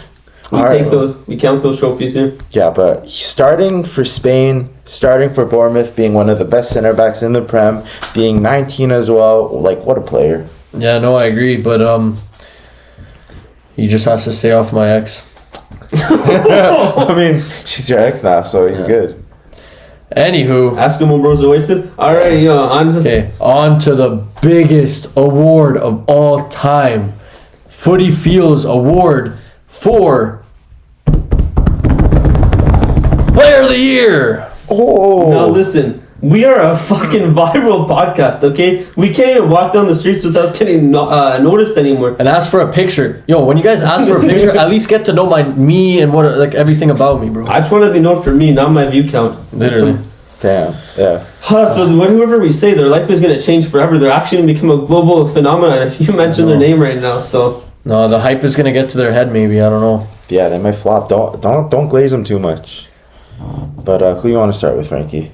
We All take right. those. We count those trophies here. Yeah, but starting for Spain, starting for Bournemouth, being one of the best center backs in the Prem, being 19 as well. Like, what a player. Yeah, no, I agree, but he just has to stay off my ex. I mean, she's your ex now, so he's good. Anywho, Eskimo Bros are wasted. All right, on to the biggest award of all time, Footy Feelz Award for Player of the Year. Oh. Now listen, we are a fucking viral podcast, okay? We can't even walk down the streets without getting noticed anymore. And ask for a picture. Yo, when you guys ask for a picture, at least get to know me and what, like, everything about me, bro. I just want to be known for me, not my view count. Literally. Damn. Yeah. So whoever we say, their life is going to change forever. They're actually going to become a global phenomenon if you mention their name right now. So No, the hype is gonna get to their head. Maybe, I don't know. Yeah, they might flop. Don't glaze them too much. But who you want to start with, Frankie?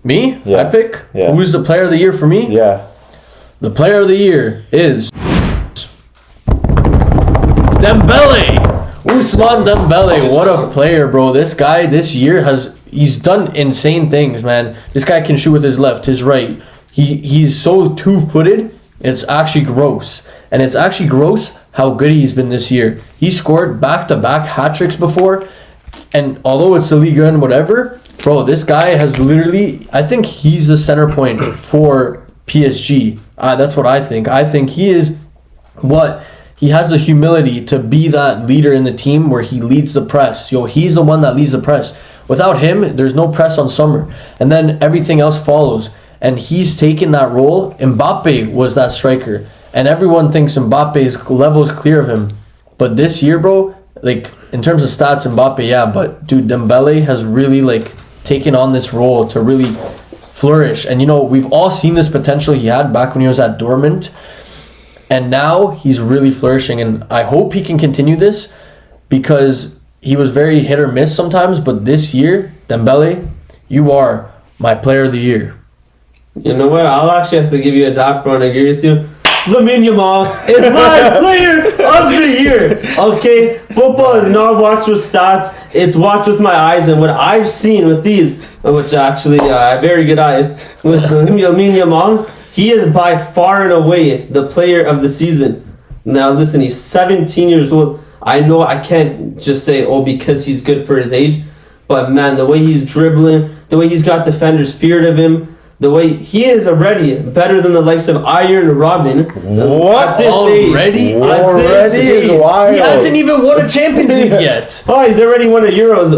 Me? Yeah. I pick. Yeah. Who's the player of the year for me? Yeah. The player of the year is Dembele. Ousmane Dembele. What a player, bro. This guy this year he's done insane things, man. This guy can shoot with his left, his right. He's so two-footed. It's actually gross. And it's actually gross how good he's been this year. He scored back-to-back hat-tricks before. And although it's the Liga and whatever, bro, this guy has literally... I think he's the center point for PSG. That's what I think. I think he has the humility to be that leader in the team where he leads the press. He's the one that leads the press. Without him, there's no press on Summer. And then everything else follows. And he's taken that role. Mbappe was that striker. And everyone thinks Mbappe's level is clear of him. But this year, bro, like, in terms of stats, Mbappe, yeah. But, dude, Dembele has really, like, taken on this role to really flourish. And, we've all seen this potential he had back when he was at Dortmund. And now he's really flourishing. And I hope he can continue this because he was very hit or miss sometimes. But this year, Dembele, you are my player of the year. You know what? I'll actually have to give you a dap, bro, and I agree with you. Lamine Yamal is my player of the year. Okay, football is not watched with stats; it's watched with my eyes. And what I've seen with these, which actually I have very good eyes, with Lamine Yamal, he is by far and away the player of the season. Now, listen, he's 17 years old. I know I can't just say, because he's good for his age, but man, the way he's dribbling, the way he's got defenders feared of him. The way he is already better than the likes of Iron Robin. What? At this age. Already is wild. He hasn't even won a Champions League yet. Oh, he's already won a Euros.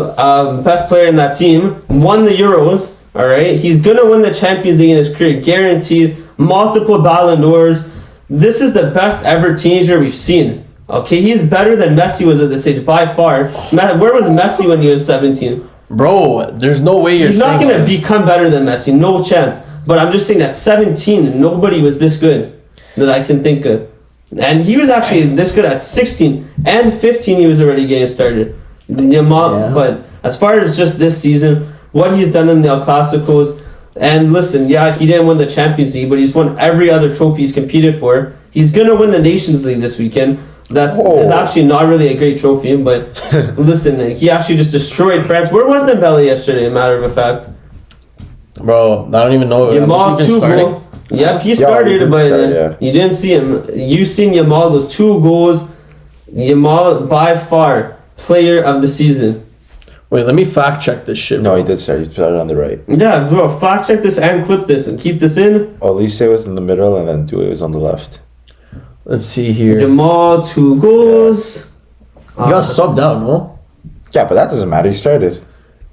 Best player in that team. Won the Euros. All right. He's going to win the Champions League in his career. Guaranteed. Multiple Ballon d'Ors. This is the best ever teenager we've seen. Okay. He's better than Messi was at this age by far. Where was Messi when he was 17? Bro, there's no way He's not going to become better than Messi. No chance. But I'm just saying that 17, nobody was this good that I can think of. And he was actually this good at 16 and 15. He was already getting started. But as far as just this season, what he's done in the El Clasicos, and listen, yeah, he didn't win the Champions League, but he's won every other trophy he's competed for. He's going to win the Nations League this weekend. That is actually not really a great trophy, but listen, he actually just destroyed France. Where was Dembele yesterday, matter of fact? Bro, I don't even know. Yamal 2 goals. Yep, he started, but you didn't see him. You seen Yamal with 2 goals. Yamal, by far, player of the season. Wait, let me fact check this shit. No, he did start. He started on the right. Yeah, bro, fact check this and clip this and keep this in. Olise was in the middle and then Dewey was on the left. Let's see here. Yamal, 2 goals. He got subbed out, no? Yeah, but that doesn't matter. He started.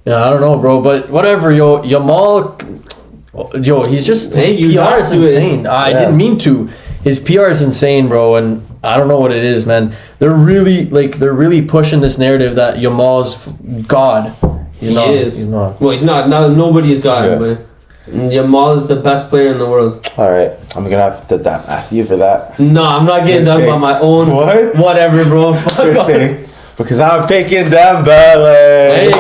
Yeah, I don't know, bro, but whatever, Yamal, he's just, his PR is insane. I didn't mean to. His PR is insane, bro, and I don't know what it is, man. They're really pushing this narrative that Yamal's God. He's not. Well, he's not. Now nobody's God, but Yamal is the best player in the world. All right, I'm gonna have to dap Matthew for that. No, I'm not getting done by my own. What? Whatever, bro. Fuck off. Because I'm picking Dembele. Hey,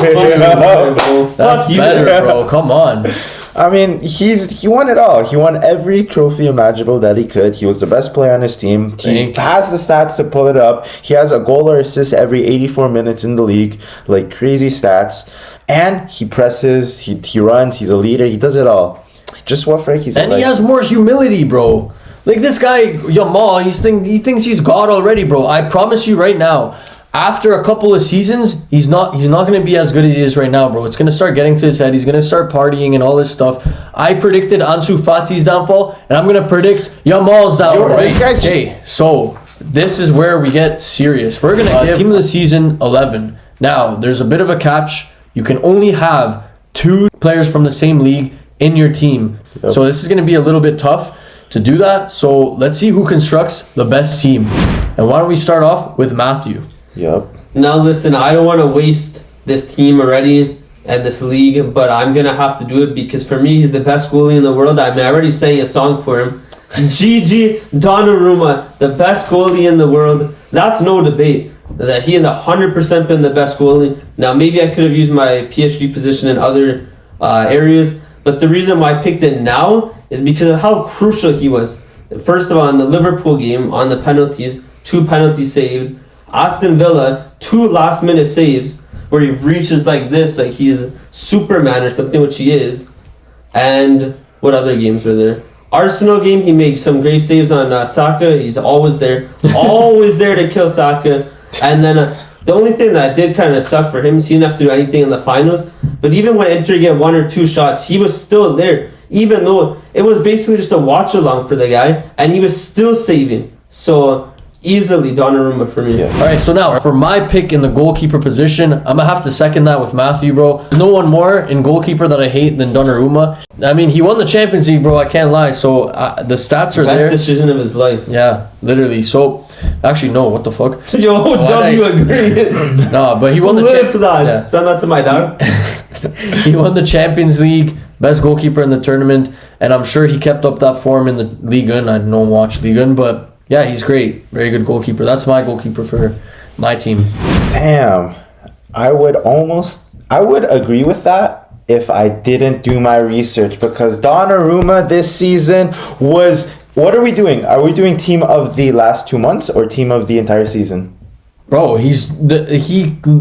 That's better, bro. Come on. I mean, he won it all. He won every trophy imaginable that he could. He was the best player on his team. He has the stats to pull it up. He has a goal or assist every 84 minutes in the league. Like, crazy stats. And he presses, he runs, he's a leader. He does it all. Just what Franky's and he has more humility, bro. Like, this guy, Yamal, he thinks he's God already, bro. I promise you right now, after a couple of seasons, he's not going to be as good as he is right now, bro. It's going to start getting to his head. He's going to start partying and all this stuff. I predicted Ansu Fati's downfall, and I'm going to predict Yamal's downfall. Okay, so this is where we get serious. We're going to give Team of the Season 11. Now, there's a bit of a catch. You can only have 2 players from the same league in your team. Yep. So this is going to be a little bit tough to do that. So let's see who constructs the best team. And why don't we start off with Matthew? Yep. Now listen, I don't want to waste this team already and this league, but I'm going to have to do it because for me, he's the best goalie in the world. I'm already saying a song for him. Gigi Donnarumma, the best goalie in the world. That's no debate. That he has 100% been the best goalie. Now maybe I could have used my PSG position in other areas, but the reason why I picked it now is because of how crucial he was. First of all, in the Liverpool game, on the penalties, 2 penalties saved. Aston Villa, 2 last-minute saves where he reaches like this, like he's Superman or something, which he is. And what other games were there? Arsenal game, he made some great saves on Saka. He's always there. Always there to kill Saka. And then the only thing that did kind of suck for him is he didn't have to do anything in the finals. But even when Inter get 1 or 2 shots, he was still there. Even though it was basically just a watch along for the guy, and he was still saving. So easily Donnarumma for me. All right, so now for my pick in the goalkeeper position, I'm gonna have to second that with Matthew, bro. No one more in goalkeeper that I hate than Donnarumma. I mean, he won the Champions League, bro. I can't lie. So the stats are Best there. decision of his life. Yeah, literally. So actually, no. What the fuck? Yo, W agree. Nah, but he won the Flip that. Yeah. Send that to my dad. He won the Champions League, best goalkeeper in the tournament, and I'm sure he kept up that form in the Ligue 1. I don't watch Ligue 1, but yeah, he's great. Very good goalkeeper. That's my goalkeeper for my team. Damn. I would agree with that if I didn't do my research, because Donnarumma this season was, what are we doing? Are we doing team of the last 2 months or team of the entire season? Bro, he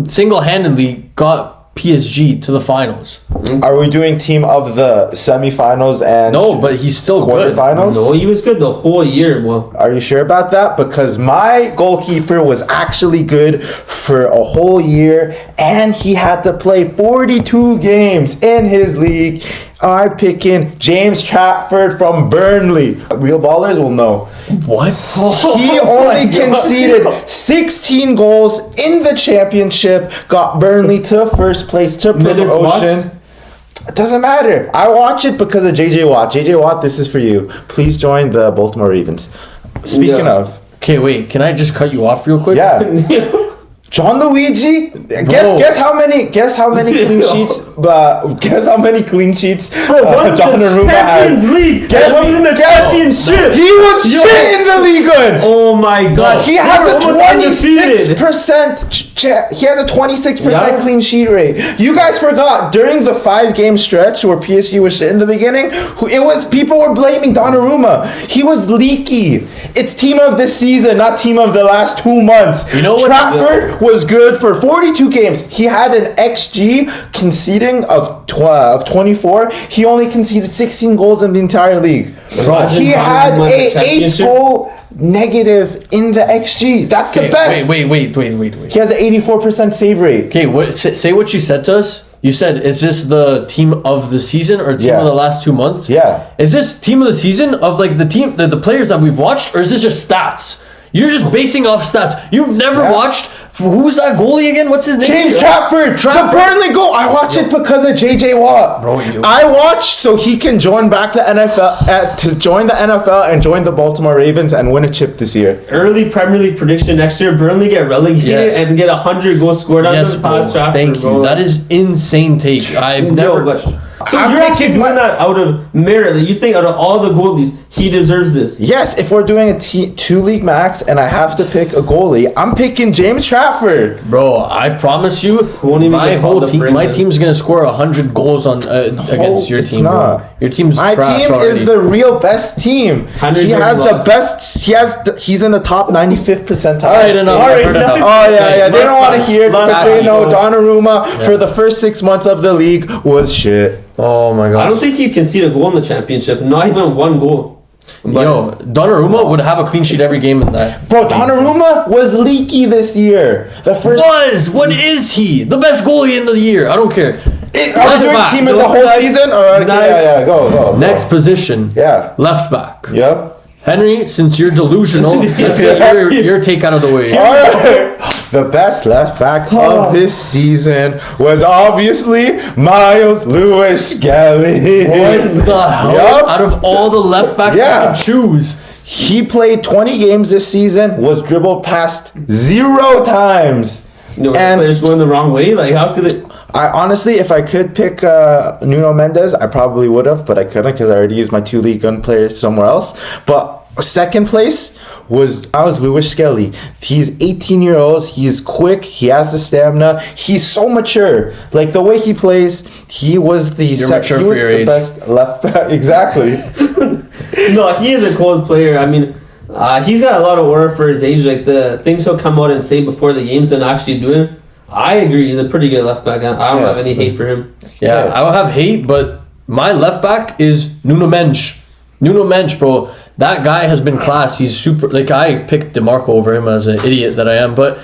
single-handedly got PSG to the finals. Are we doing team of the semifinals and No, but he's still good. quarterfinals? No, he was good the whole year. Well, Are you sure about that? Because my goalkeeper was actually good for a whole year, and he had to play 42 games in his league. I'm picking James Trafford from Burnley. Real ballers will know. What? He only conceded 16 goals in the championship, got Burnley to first place to Minutes promotion. watched? It doesn't matter. I watch it because of JJ Watt. JJ Watt, this is for you. Please join the Baltimore Ravens. Speaking Yeah. of, Okay, wait. Can I just cut you off real quick? yeah. John Luigi, guess how many clean sheets? Guess how many clean sheets won Donnarumma the Champions had? League. He won the championship. He was shit in the League One. Oh my god. He has a They're almost 26%. He has a 26% Yeah. clean sheet rate. You guys forgot during the 5-game stretch where PSG was shit in the beginning. People were blaming Donnarumma. He was leaky. It's team of this season, not team of the last 2 months. You know what? Trafford was good for 42 games. He had an XG conceding of 24. He only conceded 16 goals in the entire league. Imagine He had Donnarumma a in the 8-goal negative in the XG. That's the Okay, best. wait. He has an 84% save rate. Okay, say what you said to us. You said, is this the team of the season or team Yeah. of the last 2 months? Yeah. Is this team of the season of like the players that we've watched, or is this just stats? You're just basing off stats. You've never Yeah. watched. Who's that goalie again? What's his name? James Trafford. The Burnley goal. I watch it because of JJ Watt. Bro, I watch so he can join back to NFL to join the NFL and join the Baltimore Ravens and win a chip this year. Early Premier League prediction next year: Burnley get relegated Yes. and get 100 goals scored on Yes, them bro. past Trafford. Thank you. Bro. That is insane take. I've never. No, but so I'm you're actually thinking doing that out of merit. Like, you think out of all the goalies, he deserves this? Yes, if we're doing a 2-league max and I have to pick a goalie, I'm picking James Trafford. Bro, I promise you, Won't even my get whole called up team, for my anything. team's gonna score 100 goals on against your It's team. not. Bro. Your team's My trash team already. is the real best team. Henry's He has already the lost. best. He's in the top 95th percentile. All right, enough. So- I've right, heard enough. enough. Oh yeah. They don't want to hear it because Last they know back. Donnarumma for the first 6 months of the league was shit. Oh my god. I don't think he conceded a goal in the championship. Not even one goal. But Yo, Donnarumma would have a clean sheet every game in that. Bro, Donnarumma was leaky this year. The first. What is he? The best goalie in the year. I don't care. Are we doing back. team of the whole season? Or okay, yeah, go. Next position. Yeah. Left back. Yep. Henry, since you're delusional, let's get your take out of the way. All right. The best left back of this season was obviously Miles Lewis Skelly. What the hell? Yup. Out of all the left backs Yeah. you can choose. He played 20 games this season, was dribbled past 0 times. no, And- players going the wrong way. Like, how could it? I honestly, if I could pick Nuno Mendes, I probably would have, but I couldn't because I already used my 2 League One players somewhere else. But second place was Lewis Skelly. He's 18 years old. He's quick. He has the stamina. He's so mature. Like the way he plays, he was the mature he for was your the age. best left back. Exactly. No, he is a cold player. I mean, he's got a lot of aura for his age. Like the things he'll come out and say before the games and actually do it. I agree. He's a pretty good left back. I don't have any hate for him. Yeah, Okay. I don't have hate, but my left back is Nuno Mendes. Nuno Mendes, bro. That guy has been class. He's super. Like I picked DeMarco over him as an idiot that I am, but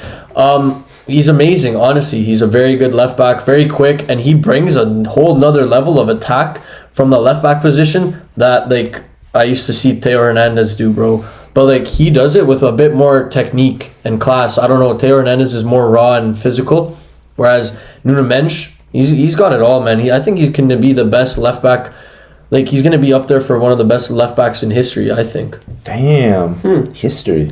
he's amazing, honestly. He's a very good left back, very quick, and he brings a whole nother level of attack from the left back position that, like, I used to see Theo Hernandez do, bro. But, like, he does it with a bit more technique and class. I don't know, Theo Hernandez is more raw and physical, whereas Nuno Mensch, he's got it all, man. I think he's going to be the best left back. Like, he's going to be up there for one of the best left backs in history, I think. Damn. History.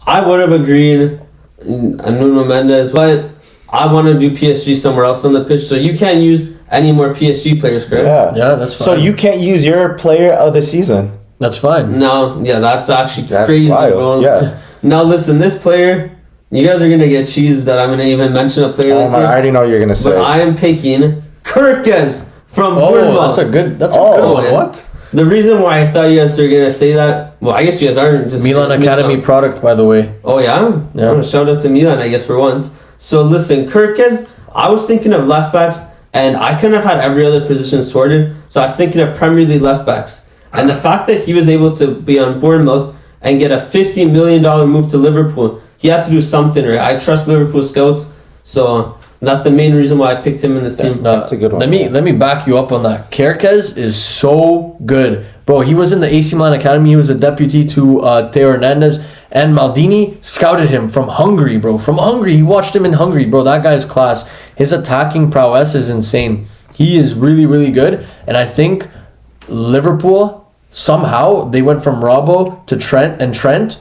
I would have agreed Nuno Mendes, but I want to do PSG somewhere else on the pitch, so you can't use any more PSG players, correct? Yeah, that's fine. So you can't use your player of the season. That's fine. No, yeah, that's actually That's crazy, wild. bro. Yeah. Now listen, this player, you guys are gonna get cheesed that I'm gonna even mention a player like I this. already know what you're gonna say. But I am picking Kirkes from Bournemouth. That's a good Oh, one. man. What? The reason why I thought you guys were gonna say that, well, I guess you guys aren't. Just Milan Academy product, by the way. Oh yeah? Yeah. Oh, shout out to Milan, I guess, for once. So listen, Kirkes, I was thinking of left backs, and I couldn't have had every other position sorted, so I was thinking of Premier League left backs. And the fact that he was able to be on Bournemouth and get a $50 million move to Liverpool, he had to do something, right? I trust Liverpool scouts, so that's the main reason why I picked him in this team. That's a good one. Let me back you up on that. Kerkez is so good, bro. He was in the AC Milan Academy. He was a deputy to Theo Hernandez, and Maldini scouted him from Hungary, bro. From Hungary, he watched him in Hungary, bro. That guy's class. His attacking prowess is insane. He is really, really good, and I think Liverpool, somehow they went from Robbo to Trent.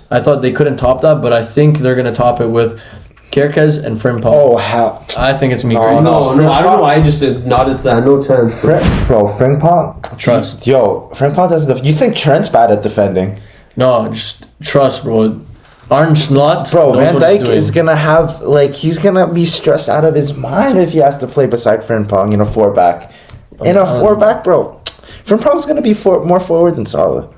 I thought they couldn't top that, but I think they're gonna top it with Kerkez and Frimpong. Oh, hell. I think it's me. No, great. No, I don't know. I just nodded to that. No chance. Frimpong? Trust. Yo, Frimpong does you think Trent's bad at defending? No, just trust, bro. Arne Slot, Bro, knows Van what he's Dijk doing. is gonna have, like, he's gonna be stressed out of his mind if he has to play beside Frimpong in a 4-back. In a 4-back, bro. Frimpong's gonna be more forward than Salah.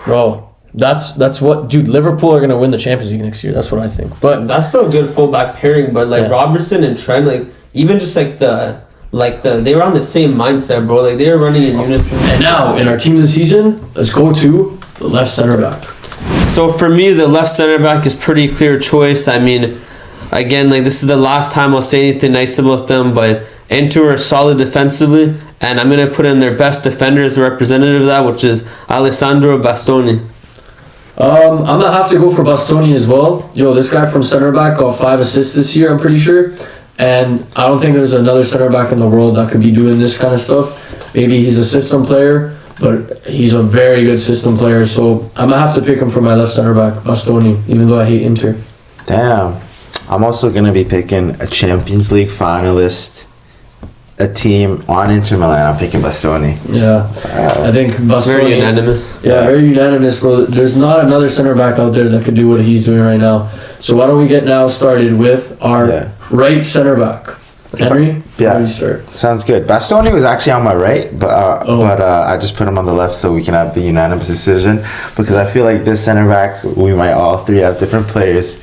Bro. That's what, dude. Liverpool are gonna win the Champions League next year. That's what I think. But That's still a good fullback pairing, but like Yeah. Robertson and Trent, like even just like the they were on the same mindset, bro. Like they were running in unison. and now in our team of the season, let's go to the left center back. So for me, the left center back is pretty clear choice. I mean, again, like this is the last time I'll say anything nice about them, but Inter are solid defensively, and I'm gonna put in their best defender as a representative of that, which is Alessandro Bastoni. I'm gonna have to go for Bastoni as well. Yo, this guy from center back got 5 assists this year, I'm pretty sure. And I don't think there's another center back in the world that could be doing this kind of stuff. Maybe he's a system player, but he's a very good system player. So I'm gonna have to pick him for my left center back, Bastoni, even though I hate Inter. Damn. I'm also gonna be picking a Champions League finalist, a team on Inter Milan. I'm picking Bastoni. Yeah, I think Bastoni. Very unanimous. Yeah, very unanimous, bro. There's not another center back out there that could do what he's doing right now. So why don't we get now started with our right center back? Henry, Yeah. how do you start? Sounds good. Bastoni was actually on my right, but I just put him on the left so we can have the unanimous decision, because I feel like this center back, we might all three have different players.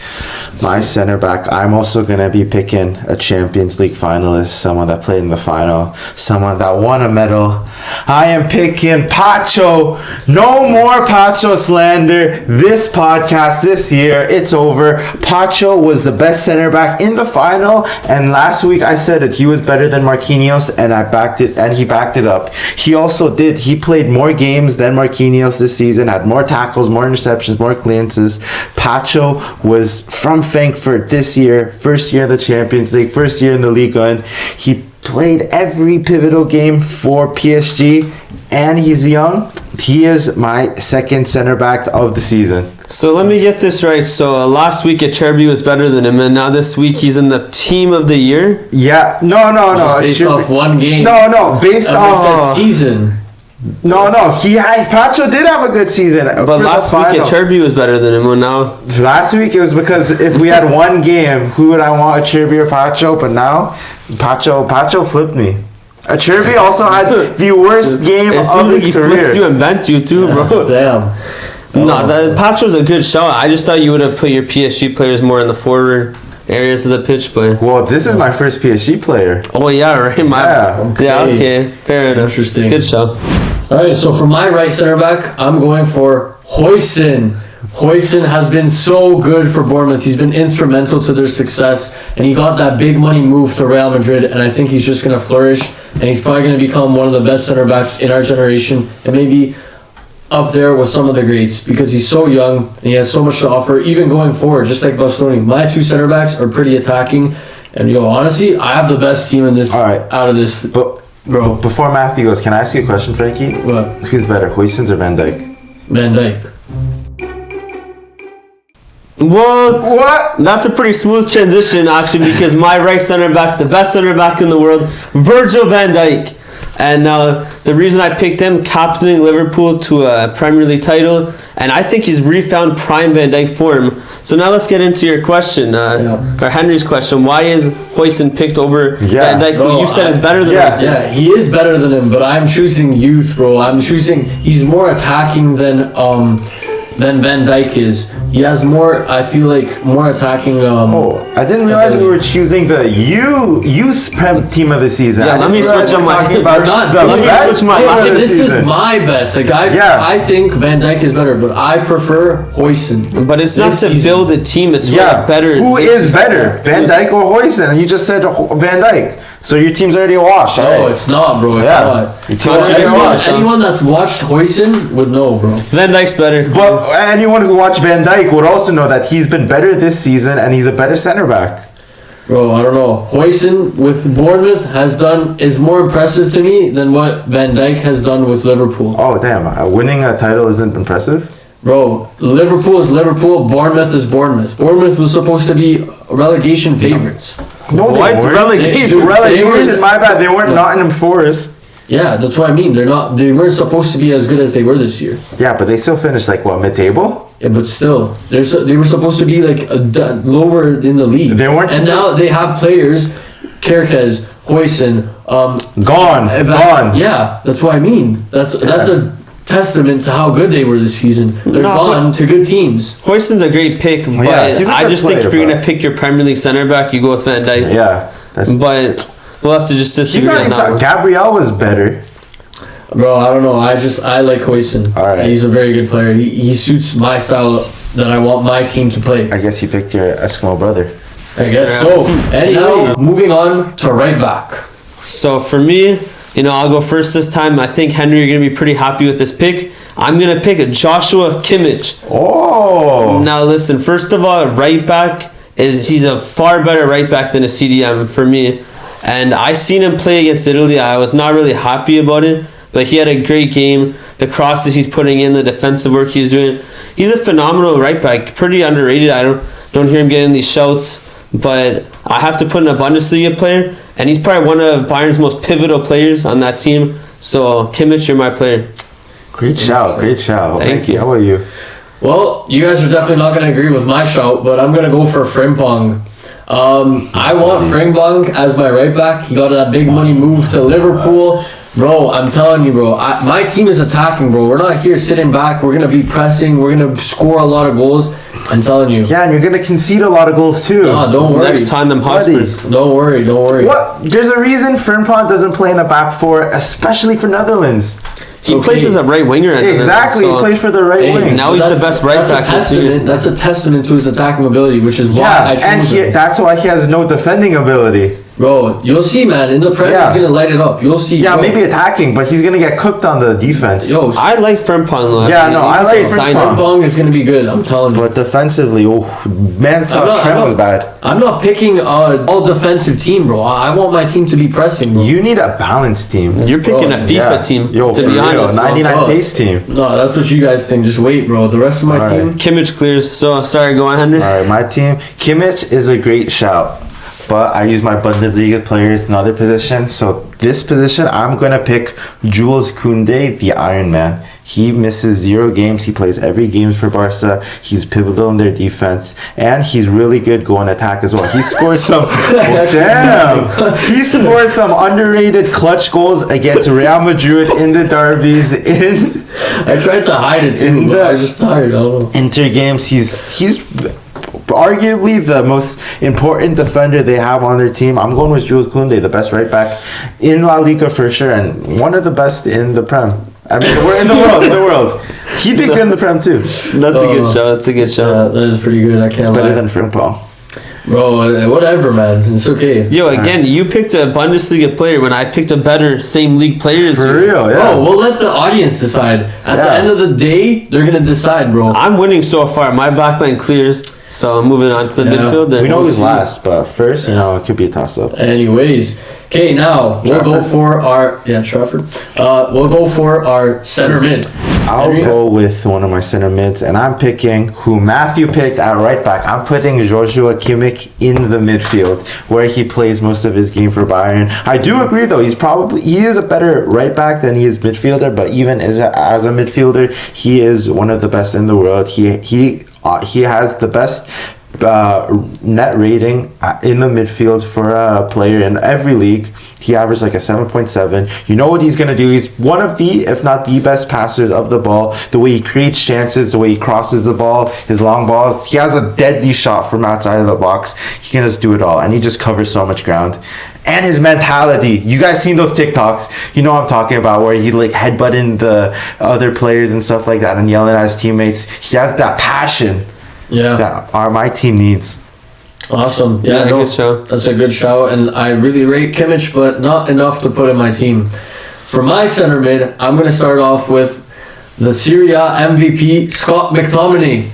My center back, I'm also going to be picking a Champions League finalist, someone that played in the final, someone that won a medal. I am picking Pacho. No more Pacho slander. This podcast this year, it's over. Pacho was the best center back in the final, and last week I said it, he was better than Marquinhos, and I backed it, and he backed it up. He also did. He played more games than Marquinhos this season, had more tackles, more interceptions, more clearances. Pacho was from Frankfurt this year, first year in the Champions League, first year in the Liga, and he played every pivotal game for PSG, and he's young. He is my second center back of the season. So let me get this right. So last week Acerbi was better than him, and now this week he's in the team of the year. Yeah, no. Based off one game. No, based that on season. No. Pacho did have a good season. But last week Acerbi was better than him. Well, now last week it was because if we had one game, who would I want, Acerbi or Pacho? But now, Pacho flipped me. Acerbi also had the worst game it of seems like his he career. flipped you and bent you too, bro. Damn. No, Pacho's a good shout. I just thought you would have put your PSG players more in the forward areas of the pitch, but Well, this is my first PSG player. oh yeah, right. Okay, fair enough. Interesting. Good show. All right, so for my right center back, I'm going for Huijsen. Huijsen has been so good for Bournemouth. He's been instrumental to their success, and he got that big money move to Real Madrid, and I think he's just going to flourish, and he's probably going to become one of the best center backs in our generation, and maybe up there with some of the greats, because he's so young and he has so much to offer, even going forward, just like Bastoni. My two center backs are pretty attacking, and honestly, I have the best team in this out of this. But bro, before Matthew goes, can I ask you a question, Frankie? What? Who's better, Huijsen or Van Dijk? Van Dijk. Well, What? that's a pretty smooth transition, actually, because my right center back, the best center back in the world, Virgil van Dijk. And the reason I picked him, captaining Liverpool to a Premier League title, and I think he's refound prime Van Dijk form. So now let's get into your question, or Henry's question. Why is Huijsen picked over Van Dijk, who you said is better than Huijsen? Yeah, he is better than him, but I'm choosing youth, bro. He's more attacking than Van Dijk is. He has more, I feel like, more attacking. I didn't realize we were choosing the youth Prem team of the season. Yeah, let me switch on my. This is my best. Like I think Van Dijk is better, but I prefer Huijsen. But it's not to build a team. It's better. Who is better, Van Dijk or Huijsen? And you just said Van Dijk, so your team's already washed. Oh, it's not, bro. It's not. Anyone that's watched Huijsen would know, bro. Van Dijk's better. But anyone who watched Van Dijk would also know that he's been better this season and he's a better center back. Bro, I don't know. Huijsen with Bournemouth is more impressive to me than what Van Dijk has done with Liverpool. Oh damn! Winning a title isn't impressive. Bro, Liverpool is Liverpool. Bournemouth is Bournemouth. Bournemouth was supposed to be relegation favorites. No, what? Relegation? Relegation. My bad. They weren't Nottingham Forest. Yeah, that's what I mean. They weren't supposed to be as good as they were this year. Yeah, but they still finished mid-table? Yeah, but still, they were supposed to be lower in the league. They weren't. And now they have players, Kerkez, Huijsen, gone. Yeah, that's what I mean. That's a testament to how good they were this season. They're gone to good teams. Huijsen's a great pick, but I just think if you're gonna pick your Premier League center back, you go with Van Dijk. Yeah, but we'll have to just disagree on that one. Gabriel was better. Bro, I don't know. I like Huijsen. All right. He's a very good player. He suits my style that I want my team to play. I guess you picked your Eskimo brother. I guess so. Anyhow, moving on to right back. So for me, I'll go first this time. I think Henry, you're gonna be pretty happy with this pick. I'm gonna pick Joshua Kimmich. Oh. Now listen. First of all, right back he's a far better right back than a CDM for me. And I seen him play against Italy. I was not really happy about it. But he had a great game. The crosses he's putting in, the defensive work he's doing. He's a phenomenal right back. Pretty underrated. I don't hear him getting these shouts. But I have to put in a Bundesliga player. And he's probably one of Bayern's most pivotal players on that team. So, Kimmich, you're my player. Great shout. Thank you. How about you? Well, you guys are definitely not going to agree with my shout, but I'm going to go for Frimpong. I want Frimpong as my right back. He got that big money move to Liverpool. Bro, I'm telling you, bro. My team is attacking, bro. We're not here sitting back. We're going to be pressing. We're going to score a lot of goals. I'm telling you. Yeah, and you're going to concede a lot of goals too. No, don't worry. Next Tottenham Hotspurs. Don't worry. What? There's a reason Frimpong doesn't play in a back four, especially for Netherlands. He plays as a right winger. Exactly, he plays for the right wing. Now he's the best right back this year. That's a testament to his attacking ability, which is why I chose him. That's why he has no defending ability. Bro, you'll see, man. In the Prem, he's gonna light it up. You'll see. Yeah, maybe attacking, but he's gonna get cooked on the defense. I like Frimpong. I like Frimpong. Frimpong is gonna be good. I'm telling you. But defensively, man, Trent was bad. I'm not picking all defensive team, bro. I want my team to be pressing, bro. You need a balanced team. You're picking a FIFA team. To be honest, 99 pace team. No, that's what you guys think. Just wait, bro. The rest of my team. Kimmich clears. So sorry, go on, Henry. All right, my team. Kimmich is a great shout. But I use my Bundesliga players in other position. So this position, I'm going to pick Jules Koundé, the Iron Man. He misses 0 games. He plays every game for Barca. He's pivotal in their defense. And he's really good going attack as well. He scored some... He scored some underrated clutch goals against Real Madrid in the derbies. I tried to hide it too, but I was just tired. I don't know. Inter games, he's arguably the most important defender they have on their team. I'm going with Jules Koundé, the best right back in La Liga for sure, and one of the best in the Prem. I mean, we're in the world. He'd be good in the Prem too. That's a good show. That's a good show. Yeah, that is pretty good. I can't lie. Better than Frimpong. Bro, whatever, man. It's okay. Yo, again, you picked a Bundesliga player when I picked a better same league player. For real, yeah. Bro, we'll let the audience decide. At the end of the day, they're gonna decide, bro. I'm winning so far. My backline clears, so I'm moving on to the midfield. We know We'll who's see. last, but first, it could be a toss-up. Anyways, okay, now we'll go for our Trafford. We'll go for our center mid. I'll go with one of my center mids, and I'm picking who Matthew picked at right back. I'm putting Joshua Kimmich in the midfield, where he plays most of his game for Bayern. I do agree, though, he is a better right back than he is midfielder, but even as a midfielder, he is one of the best in the world. He has the best net rating in the midfield for a player in every league. He averaged like a 7.7. You know what he's going to do? He's one of the, if not the best passers of the ball. The way he creates chances, the way he crosses the ball, his long balls. He has a deadly shot from outside of the box. He can just do it all, and he just covers so much ground. And his mentality. You guys seen those TikToks? You know what I'm talking about, where he like headbutting the other players and stuff like that and yelling at his teammates. He has that passion that my team needs. Awesome. Good show. That's a good show, and I really rate Kimmich, but not enough to put in my team. For my center mid, I'm going to start off with the Serie A MVP, Scott McTominay.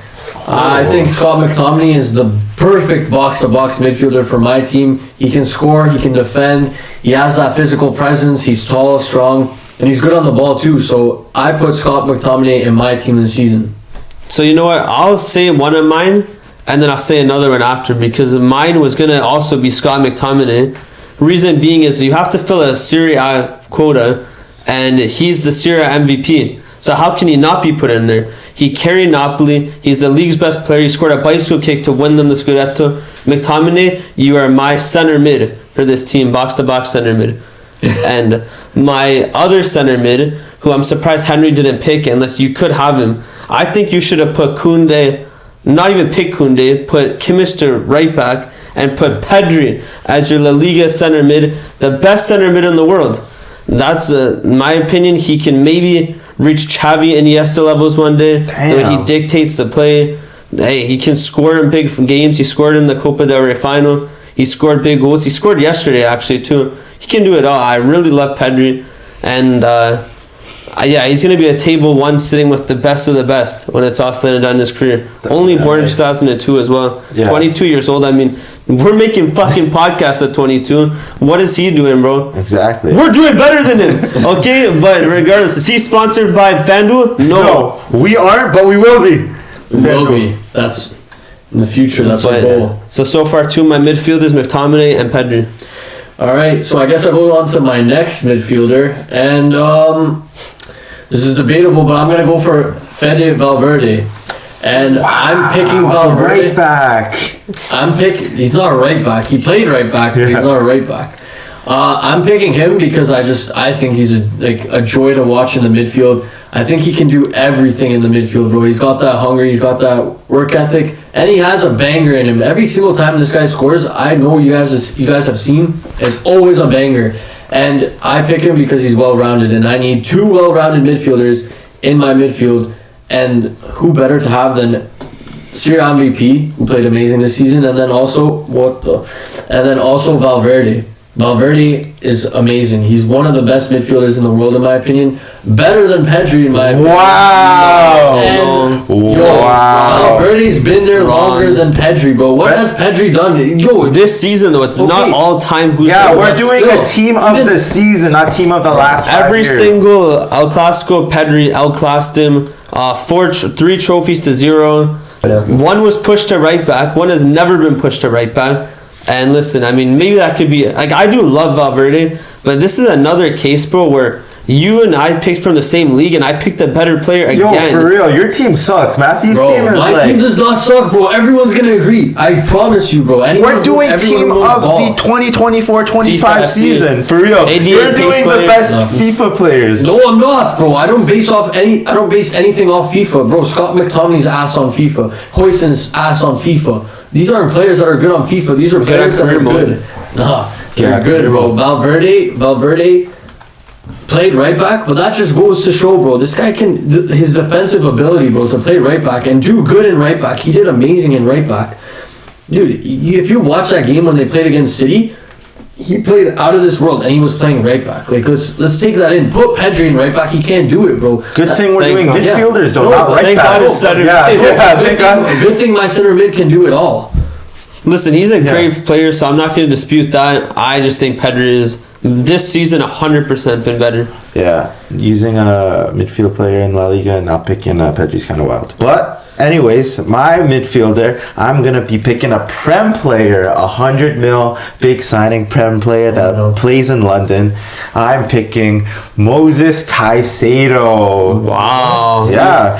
I think Scott McTominay is the perfect box-to-box midfielder for my team. He can score, he can defend, he has that physical presence, he's tall, strong, and he's good on the ball too. So I put Scott McTominay in my team this season. So you know what? I'll say one of mine, and then I'll say another one after, because mine was going to also be Scott McTominay. Reason being is you have to fill a Serie A quota, and he's the Serie A MVP. So how can he not be put in there? He carried Napoli. He's the league's best player. He scored a bicycle kick to win them the Scudetto. McTominay, you are my center mid for this team, box-to-box center mid. And my other center mid, who I'm surprised Henry didn't pick unless you could have him, I think you should have put Koundé, not even pick Koundé, put Kimmich to right back, and put Pedri as your La Liga center mid, the best center mid in the world. That's, my opinion, he can maybe reach Xavi and Iniesta levels one day. The way he dictates the play. Hey, he can score in big games. He scored in the Copa del Rey final. He scored big goals. He scored yesterday, actually, too. He can do it all. I really love Pedri. And, he's going to be a table one sitting with the best of the best when it's all said and done in his career. Only born in 2002 as well. Yeah. 22 years old. I mean, we're making fucking podcasts at 22. What is he doing, bro? Exactly. We're doing better than him. Okay, but regardless, is he sponsored by FanDuel? No. We aren't, but we will be. We will be. That's in the future. That's our goal. So far, two of my midfielders, McTominay and Pedri. All right, so I guess I'll go on to my next midfielder, and this is debatable, but I'm going to go for Fede Valverde. And I'm picking Valverde. Right back. He's not a right back. He played right back, but he's not a right back. I'm picking him because I think he's a joy to watch in the midfield. I think he can do everything in the midfield, bro. He's got that hunger, he's got that work ethic, and he has a banger in him. Every single time this guy scores, I know you guys have seen, it's always a banger. And I pick him because he's well-rounded, and I need two well-rounded midfielders in my midfield. And who better to have than Serie A MVP, who played amazing this season, and then also Valverde. Valverde is amazing. He's one of the best midfielders in the world, in my opinion. Better than Pedri, in my opinion. Wow! Valverde's been there longer than Pedri, bro. What has Pedri done? This season, though, it's not all time. We're doing a team of the season, not team of the last 5 years. Every single El Clasico, Pedri outclassed him. 3 trophies to 0. One was pushed to right back. One has never been pushed to right back. And listen, I mean, maybe that could be... I do love Valverde, but this is another case, bro, where you and I picked from the same league, and I picked the better player again. Yo, for real, your team sucks. Matthew's team is my team does not suck, bro. Everyone's going to agree. I promise you, bro. We're doing team of the 2024-25 season. For real. You're doing the best FIFA players. No, I'm not, bro. I don't base anything off FIFA, bro. Scott McTominay's ass on FIFA. Hoysen's ass on FIFA. These aren't players that are good on FIFA. These are players that are good. Nah, they're good, bro. Valverde, played right back, but that just goes to show, bro, this guy his defensive ability, bro, to play right back and do good in right back. He did amazing in right back. Dude, if you watch that game when they played against City, he played out of this world and he was playing right back. Like, let's take that in. Put Pedri in right back. He can't do it, bro. Good thing we're doing midfielders, though, not right thank back. God it's center Yeah, Good thing my center mid can do it all. Listen, he's a great player, so I'm not going to dispute that. I just think Pedri is, this season, 100% been better. Yeah, using a midfield player in La Liga and not picking Pedri's kind of wild. But anyways, my midfielder, I'm gonna be picking a Prem player, 100 mil big signing Prem player that plays in London. I'm picking Moses Caicedo. Wow. Yeah,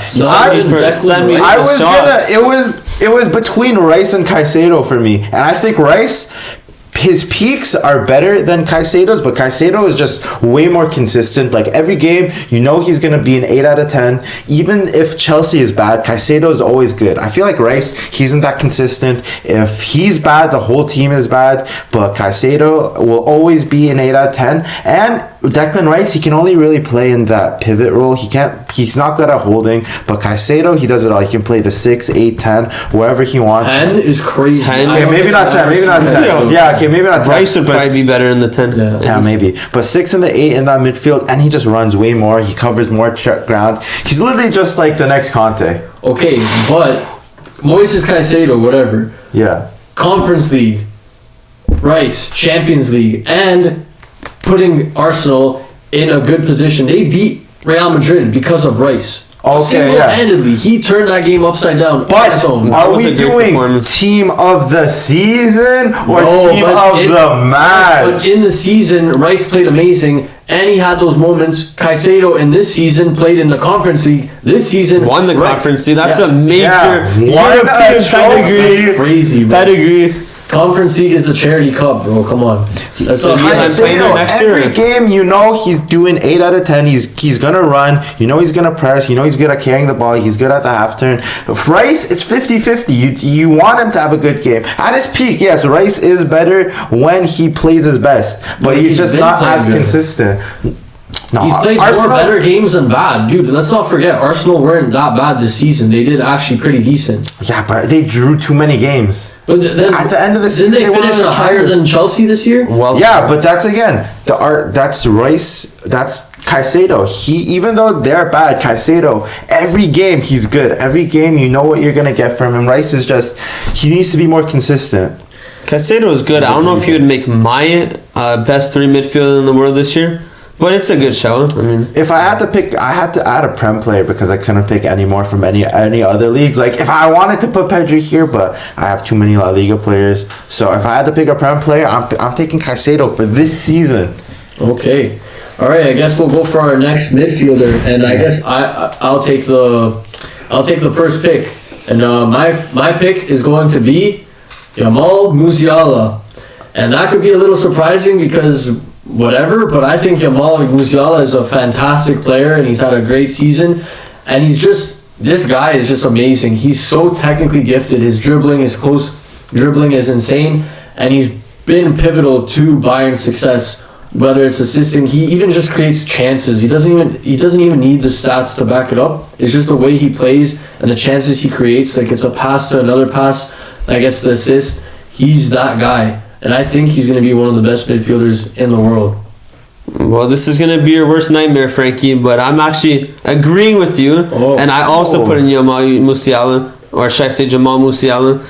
it was between Rice and Caicedo for me, and I think Rice, his peaks are better than Caicedo's, but Caicedo is just way more consistent. Like, every game, you know he's going to be an 8 out of 10. Even if Chelsea is bad, Caicedo is always good. I feel like Rice, he isn't that consistent. If he's bad, the whole team is bad. But Caicedo will always be an 8 out of 10. And Declan Rice, he can only really play in that pivot role. He's not good at holding. But Caicedo, he does it all. He can play the 6, 8, 10, wherever he wants. 10 is crazy. 10? Okay, maybe not 10. Maybe not 10. Yeah, okay, maybe not 10. Rice would probably be better in the 10. Yeah, maybe. But 6 and the 8 in that midfield, and he just runs way more. He covers more ground. He's literally just like the next Conte. Okay, but Moises Caicedo, whatever. Yeah. Conference League, Rice, Champions League, and putting Arsenal in a good position. They beat Real Madrid because of Rice. Okay, yeah. Single-handedly, he turned that game upside down. But are we doing team of the season or team of the match? But in the season, Rice played amazing, and he had those moments. Caicedo in this season played in the Conference League. This season won the Conference League. That's a major European pedigree. Crazy, bro. Pedigree. Conference League is a charity cup, bro. Come on. That's what every game, you know he's doing 8 out of 10. He's gonna run. You know he's gonna press. You know he's good at carrying the ball. He's good at the half turn. Rice, it's 50-50. You want him to have a good game. At his peak, yes, Rice is better when he plays his best, but he's just not as consistent. No, he's played more better games than bad. Dude, let's not forget, Arsenal weren't that bad this season. They did actually pretty decent. Yeah, but they drew too many games. But then, at the end of the season, didn't they finish higher than Chelsea this year? Well, yeah, but that's again, that's Rice, that's Caicedo. Even though they're bad, Caicedo, every game he's good. Every game you know what you're going to get from him. Rice is just, he needs to be more consistent. Caicedo is good. I don't know if he would make my best 3 midfielder in the world this year. But it's a good show. I mean, if I had to pick, I had to add a Prem player because I couldn't pick any more from any other leagues. Like, if I wanted to put Pedri here, but I have too many La Liga players. So if I had to pick a Prem player, I'm taking Caicedo for this season. Okay, all right. I guess we'll go for our next midfielder, and I guess I'll take the first pick, and my pick is going to be Jamal Musiala, and that could be a little surprising because. Whatever, but I think Jamal Musiala is a fantastic player and he's had a great season, and this guy is just amazing. He's so technically gifted. His close dribbling is insane, and he's been pivotal to Bayern's success, whether it's assisting. He even just creates chances. He doesn't even need the stats to back it up. It's just the way he plays and the chances he creates. Like, it's a pass to another pass that gets the assist. He's that guy. And I think he's going to be one of the best midfielders in the world. Well, this is going to be your worst nightmare, Frankie, but I'm actually agreeing with you. And I also put in Jamal Musiala, or should I say Jamal Musiala,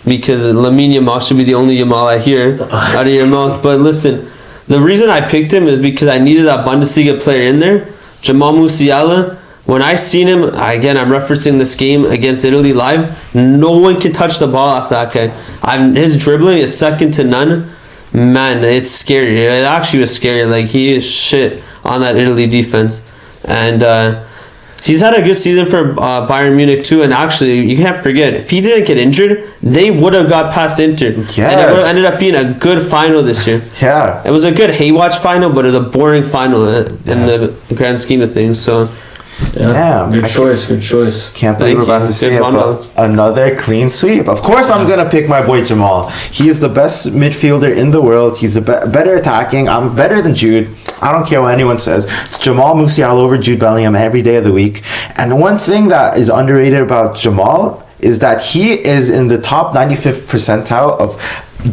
because Lamine Yamal should be the only Yamal I hear out of your mouth. But listen, the reason I picked him is because I needed that Bundesliga player in there. Jamal Musiala, when I seen him, again, I'm referencing this game against Italy live, no one can touch the ball off that guy. His dribbling is second to none. Man, it's scary. It actually was scary. Like, he is shit on that Italy defense. And he's had a good season for Bayern Munich too. And actually, you can't forget, if he didn't get injured, they would have got past Inter. Yes. And it would have ended up being a good final this year. Yeah. It was a good Haywatch final, but it was a boring final in the grand scheme of things. So... Yeah. Damn. Good choice. Can't believe we're about to say it, but another clean sweep. Of course, I'm going to pick my boy Jamal. He is the best midfielder in the world. He's better attacking. I'm better than Jude. I don't care what anyone says. Jamal Musiala over Jude Bellingham every day of the week. And one thing that is underrated about Jamal is that he is in the top 95th percentile of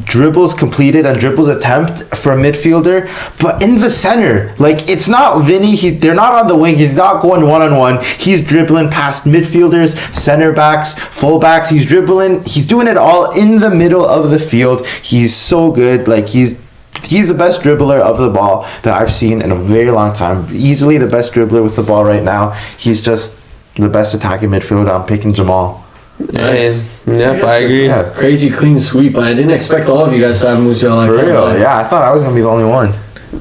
dribbles completed and dribbles attempt for a midfielder, but in the center. Like, it's not Vinny, they're not on the wing, he's not going one-on-one, he's dribbling past midfielders, center backs, full backs, he's doing it all in the middle of the field. He's so good. Like, he's the best dribbler of the ball that I've seen in a very long time. Easily the best dribbler with the ball right now. He's just the best attacking midfielder. I'm picking Jamal. Nice. Yep, I agree. Yeah. Crazy clean sweep. I didn't expect all of you guys to have Musiala. For real, yeah. I thought I was going to be the only one.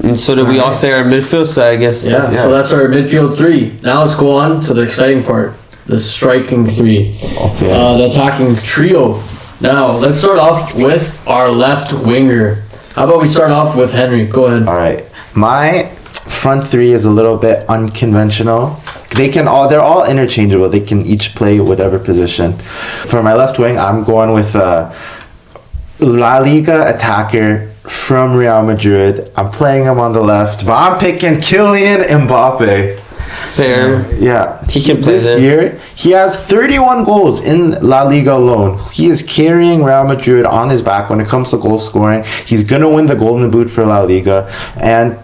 And so did we all say our midfield, so I guess. Yeah, so that's our midfield three. Now let's go on to the exciting part. The striking three. Okay. The attacking trio. Now, let's start off with our left winger. How about we start off with Henry? Go ahead. All right. My front three is a little bit unconventional. They're all interchangeable. They can each play whatever position. For my left wing, I'm going with La Liga attacker from Real Madrid. I'm playing him on the left, but I'm picking Kylian Mbappe. Fair. Yeah, He can play this there. year. He has 31 goals in La Liga alone. He is carrying Real Madrid on his back when it comes to goal scoring. He's gonna win the Golden Boot for La Liga, and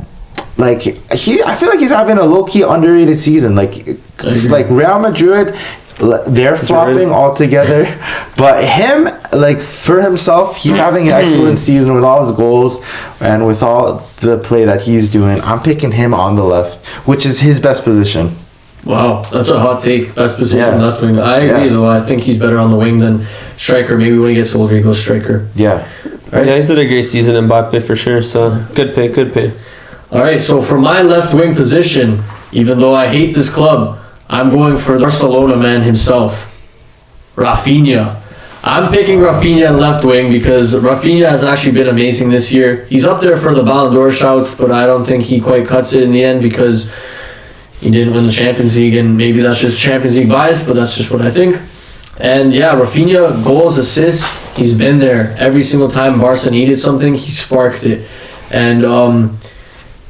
like I feel like he's having a low-key underrated season. Like Real Madrid, they're flopping altogether, but him, like, for himself, he's having an excellent season with all his goals and with all the play that he's doing. I'm picking him on the left, which is his best position. Wow, that's a hot take. Best position, Yeah. left wing. I agree, though. I think he's better on the wing than striker. Maybe when he gets older, he goes striker. Yeah. Right. Yeah, he's had a great season in Mbappe for sure, so good pick, good pick. All right, so for my left wing position, even though I hate this club, I'm going for the Barcelona man himself, Rafinha. I'm picking Rafinha left wing because Rafinha has actually been amazing this year. He's up there for the Ballon d'Or shouts, but I don't think he quite cuts it in the end because he didn't win the Champions League, and maybe that's just Champions League bias, but that's just what I think. And yeah, Rafinha, goals, assists, he's been there. Every single time Barca needed something, he sparked it. And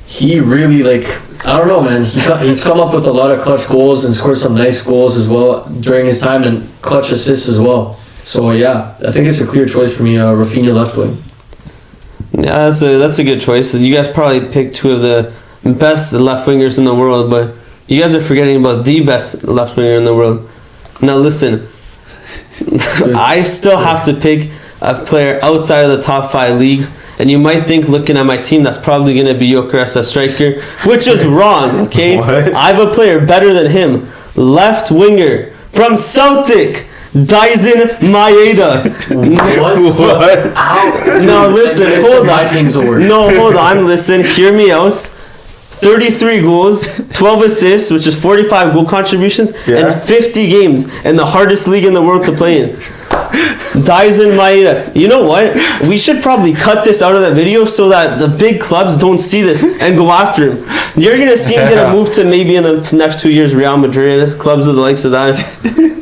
he really, like, I don't know, man. He's come up with a lot of clutch goals and scored some nice goals as well during his time, and clutch assists as well. So yeah, I think it's a clear choice for me, Rafinha left wing. Yeah, that's a good choice. You guys probably picked two of the best left wingers in the world, but you guys are forgetting about the best left winger in the world. Now listen, I still have to pick a player outside of the top 5 leagues. And you might think, looking at my team, that's probably going to be Gyökeres as striker, which is wrong, okay? What? I have a player better than him. Left winger from Celtic, Dyson Maeda. What? No, listen, hold My on. team's the worst. No, hold on, listen, hear me out. 33 goals, 12 assists, which is 45 goal contributions, Yeah. and 50 games in the hardest league in the world to play in. Dyson Maeda. You know what? We should probably cut this out of the video so that the big clubs don't see this and go after him. You're going to see him get a move to maybe in the next 2 years Real Madrid, clubs of the likes of that.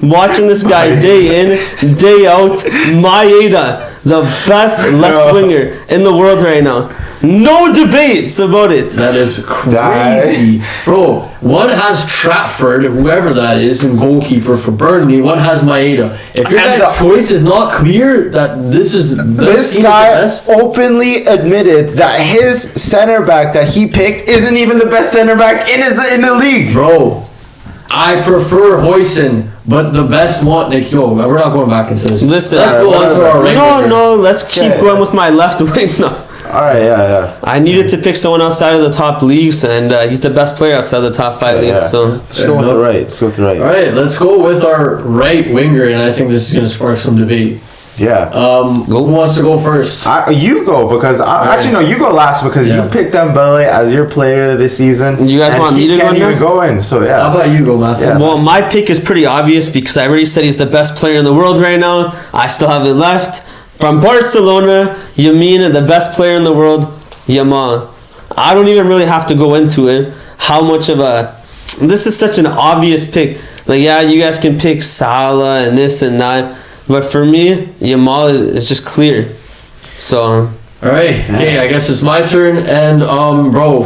Watching this guy day in, day out. Maeda, the best left winger in the world right now. No debates about it. That is crazy. Bro, one has Trafford, whoever that is, and goalkeeper for Burnley. One has Maeda. If your And guys' choice is not clear that this This guy openly admitted that his center back that he picked isn't even the best center back in the league. Bro, I prefer Hoyson, but the best one, like, yo, we're not going back into this. Listen, let's go on to our right winger. No, let's keep Okay. going with my left wing now. Alright, yeah. I needed to pick someone outside of the top leagues, and he's the best player outside of the top 5 leagues. Yeah. So Let's go with the right. Let's go with the right. All right, let's go with our right winger, and I think this is going to spark some debate. Yeah. Who wants to go first? You go because actually no, you go last because Yeah. you picked Dembele as your player this season. You guys and want me he to go can't even now? go in. So yeah. How about you go, Matthew? Yeah. well, my pick is pretty obvious because I already said he's the best player in the world right now. I still have it left. From Barcelona, you mean the best player in the world, Yamal. I don't even really have to go into it. How much of a... This is such an obvious pick. Like, yeah, you guys can pick Salah and this and that. But for me, Yamal is just clear. So... All right, okay, I guess it's my turn, and bro,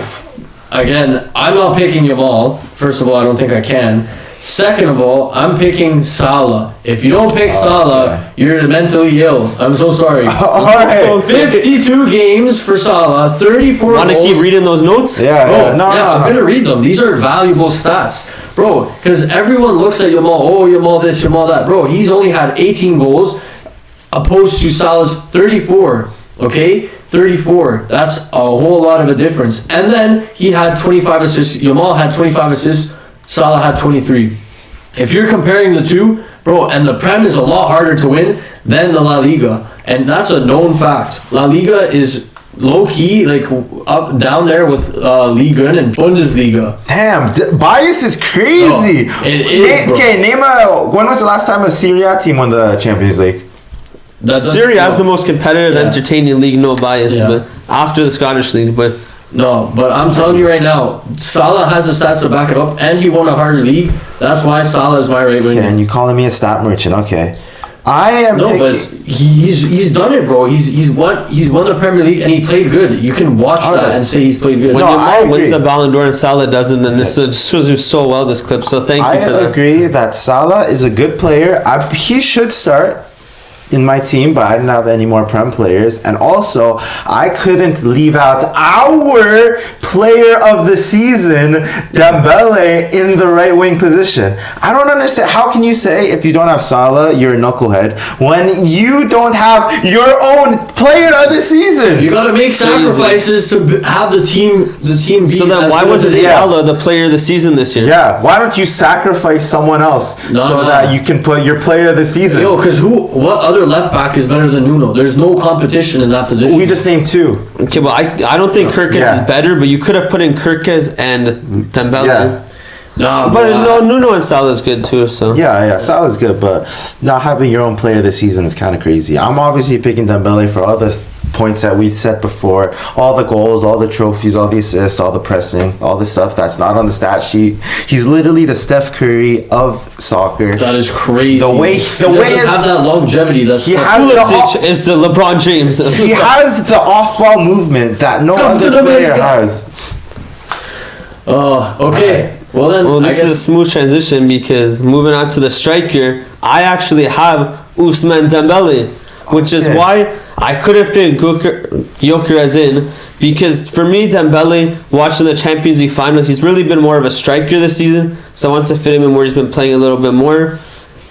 again, I'm not picking Yamal. First of all, I don't think I can. Second of all, I'm picking Salah. If you don't pick Salah, you're mentally ill. I'm so sorry. All right. 52 games for Salah, 34 Want to goals. keep reading those notes? Yeah, no. I'm going to read them. These are valuable stats. Bro, because everyone looks at Yamal, oh, Yamal this, Yamal that. Bro, he's only had 18 goals opposed to Salah's 34. Okay? 34. That's a whole lot of a difference. And then he had 25 assists. Yamal had 25 assists. Salah had 23. If you're comparing the two, bro, and the Prem is a lot harder to win than the La Liga. And that's a known fact. La Liga is low-key, like, up down there with Liga and Bundesliga. Damn, bias is crazy. Oh, it is, bro. Okay, name when was the last time a Serie A team won the Champions League? Serie A is the most competitive, entertaining league, no bias, but after the Scottish league, but no, but I'm telling you right now, Salah has the stats to back it up, and he won a harder league. That's why Salah is my right winger. Okay, and you calling me a stat merchant? Okay, I am. No, but he's done it, bro. He's won the Premier League, and he played good. You can watch that and say he's played good. when No, I Yamal wins agree. the Ballon d'Or and Salah doesn't, then this shows you so well, this clip, so thank you for I that. agree that Salah is a good player. He should start in my team, but I didn't have any more Prem players. And also, I couldn't leave out our player of the season, Dembele, in the right wing position. I don't understand. How can you say if you don't have Salah, you're a knucklehead, when you don't have your own player of the season? You gotta make sacrifices to have the team be. So then as why good as wasn't it is. Salah the player of the season this year? Yeah, why don't you sacrifice someone else that you can put your player of the season? Yo, because what other left back is better than Nuno? There's no competition in that position. We just named two. Okay, well, I don't think Kirkis is better, but you could have put in Kirkis and Dembele. Yeah. Nah, But bro, no, Nuno and Salah is good too, so. Yeah, Salah's good, but not having your own player this season is kind of crazy. I'm obviously picking Dembele for all the points that we said before, all the goals, all the trophies, all the assists, all the pressing, all the stuff that's not on the stat sheet. He's literally the Steph Curry of soccer. that is crazy. The way he doesn't have that longevity. he has Pulisic is the LeBron James. he has the off-ball movement that no other player has. Oh, okay. Well then, Well, I this guess is a smooth transition because moving on to the striker, I actually have Ousmane Dembele, which is why I couldn't fit Gyökeres in, because for me, Dembele, watching the Champions League final, he's really been more of a striker this season, so I want to fit him in where he's been playing a little bit more.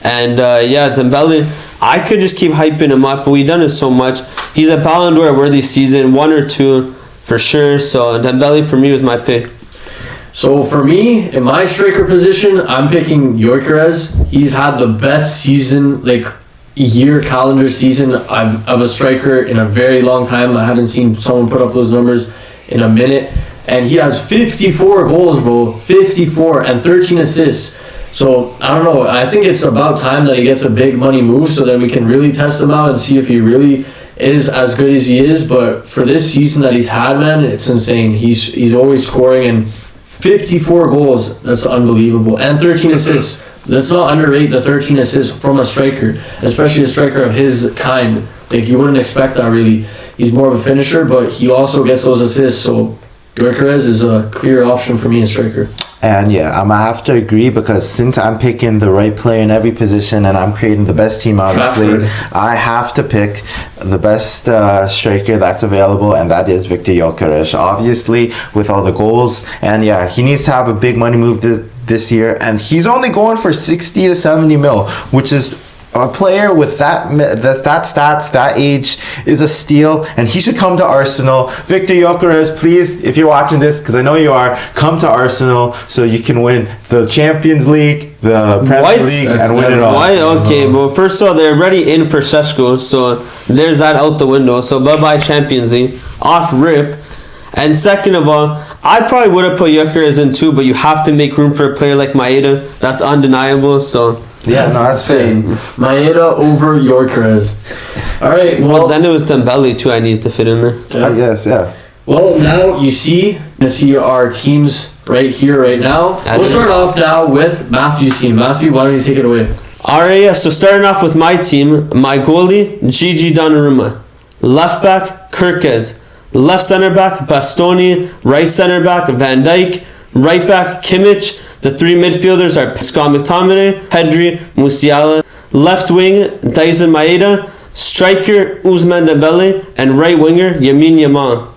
And Dembele, I could just keep hyping him up, but we've done it so much. He's a Ballon d'Or worthy season, 1 or 2 for sure, so Dembele for me was my pick. So for me, in my striker position, I'm picking Gyökeres. He's had the best season, like calendar season of a striker in a very long time. I haven't seen someone put up those numbers in a minute. And he has 54 goals, bro. 54 and 13 assists. So I don't know. I think it's about time that he gets a big money move so that we can really test him out and see if he really is as good as he is. But for this season that he's had, man, it's insane. He's always scoring, and 54 goals. That's unbelievable. And 13 assists. Let's not underrate the 13 assists from a striker, especially a striker of his kind. Like, you wouldn't expect that, really. He's more of a finisher, but he also gets those assists. So Gyökeres is a clear option for me as striker. And I'm gonna have to agree, because since I'm picking the right player in every position and I'm creating the best team, obviously, I have to pick the best striker that's available, and that is Victor Gyökeres. Obviously, with all the goals, and he needs to have a big money move this year, and he's only going for 60 to 70 mil, which is a player with that stats, that age, is a steal, and he should come to Arsenal. Victor Gyökeres, please, if you're watching this, because I know you are, come to Arsenal so you can win the Champions League, the Premier League, and win it all. Why? Okay, well, first of all, they're already in for Šeško, so there's that out the window. So bye-bye Champions League, off rip. And second of all, I probably would have put Gyökeres in too, but you have to make room for a player like Maeda. That's undeniable, so... that's insane. Maeda over Gyökeres. All right, well then it was Dembele too. I needed to fit in there. Well, now you see our teams right here, right now. We'll start off now with Matthew's team. Matthew, why don't you take it away? Alright, yeah. So starting off with my team, my goalie Gigi Donnarumma, left back Kirkes, Left center back, Bastoni. Right center back, Van Dijk. Right back, Kimmich. The three midfielders are Scott McTominay, Pedri, Musiala. Left wing, Dyson Maeda. Striker, Ousmane Dembele. And right winger, Lamine Yamal.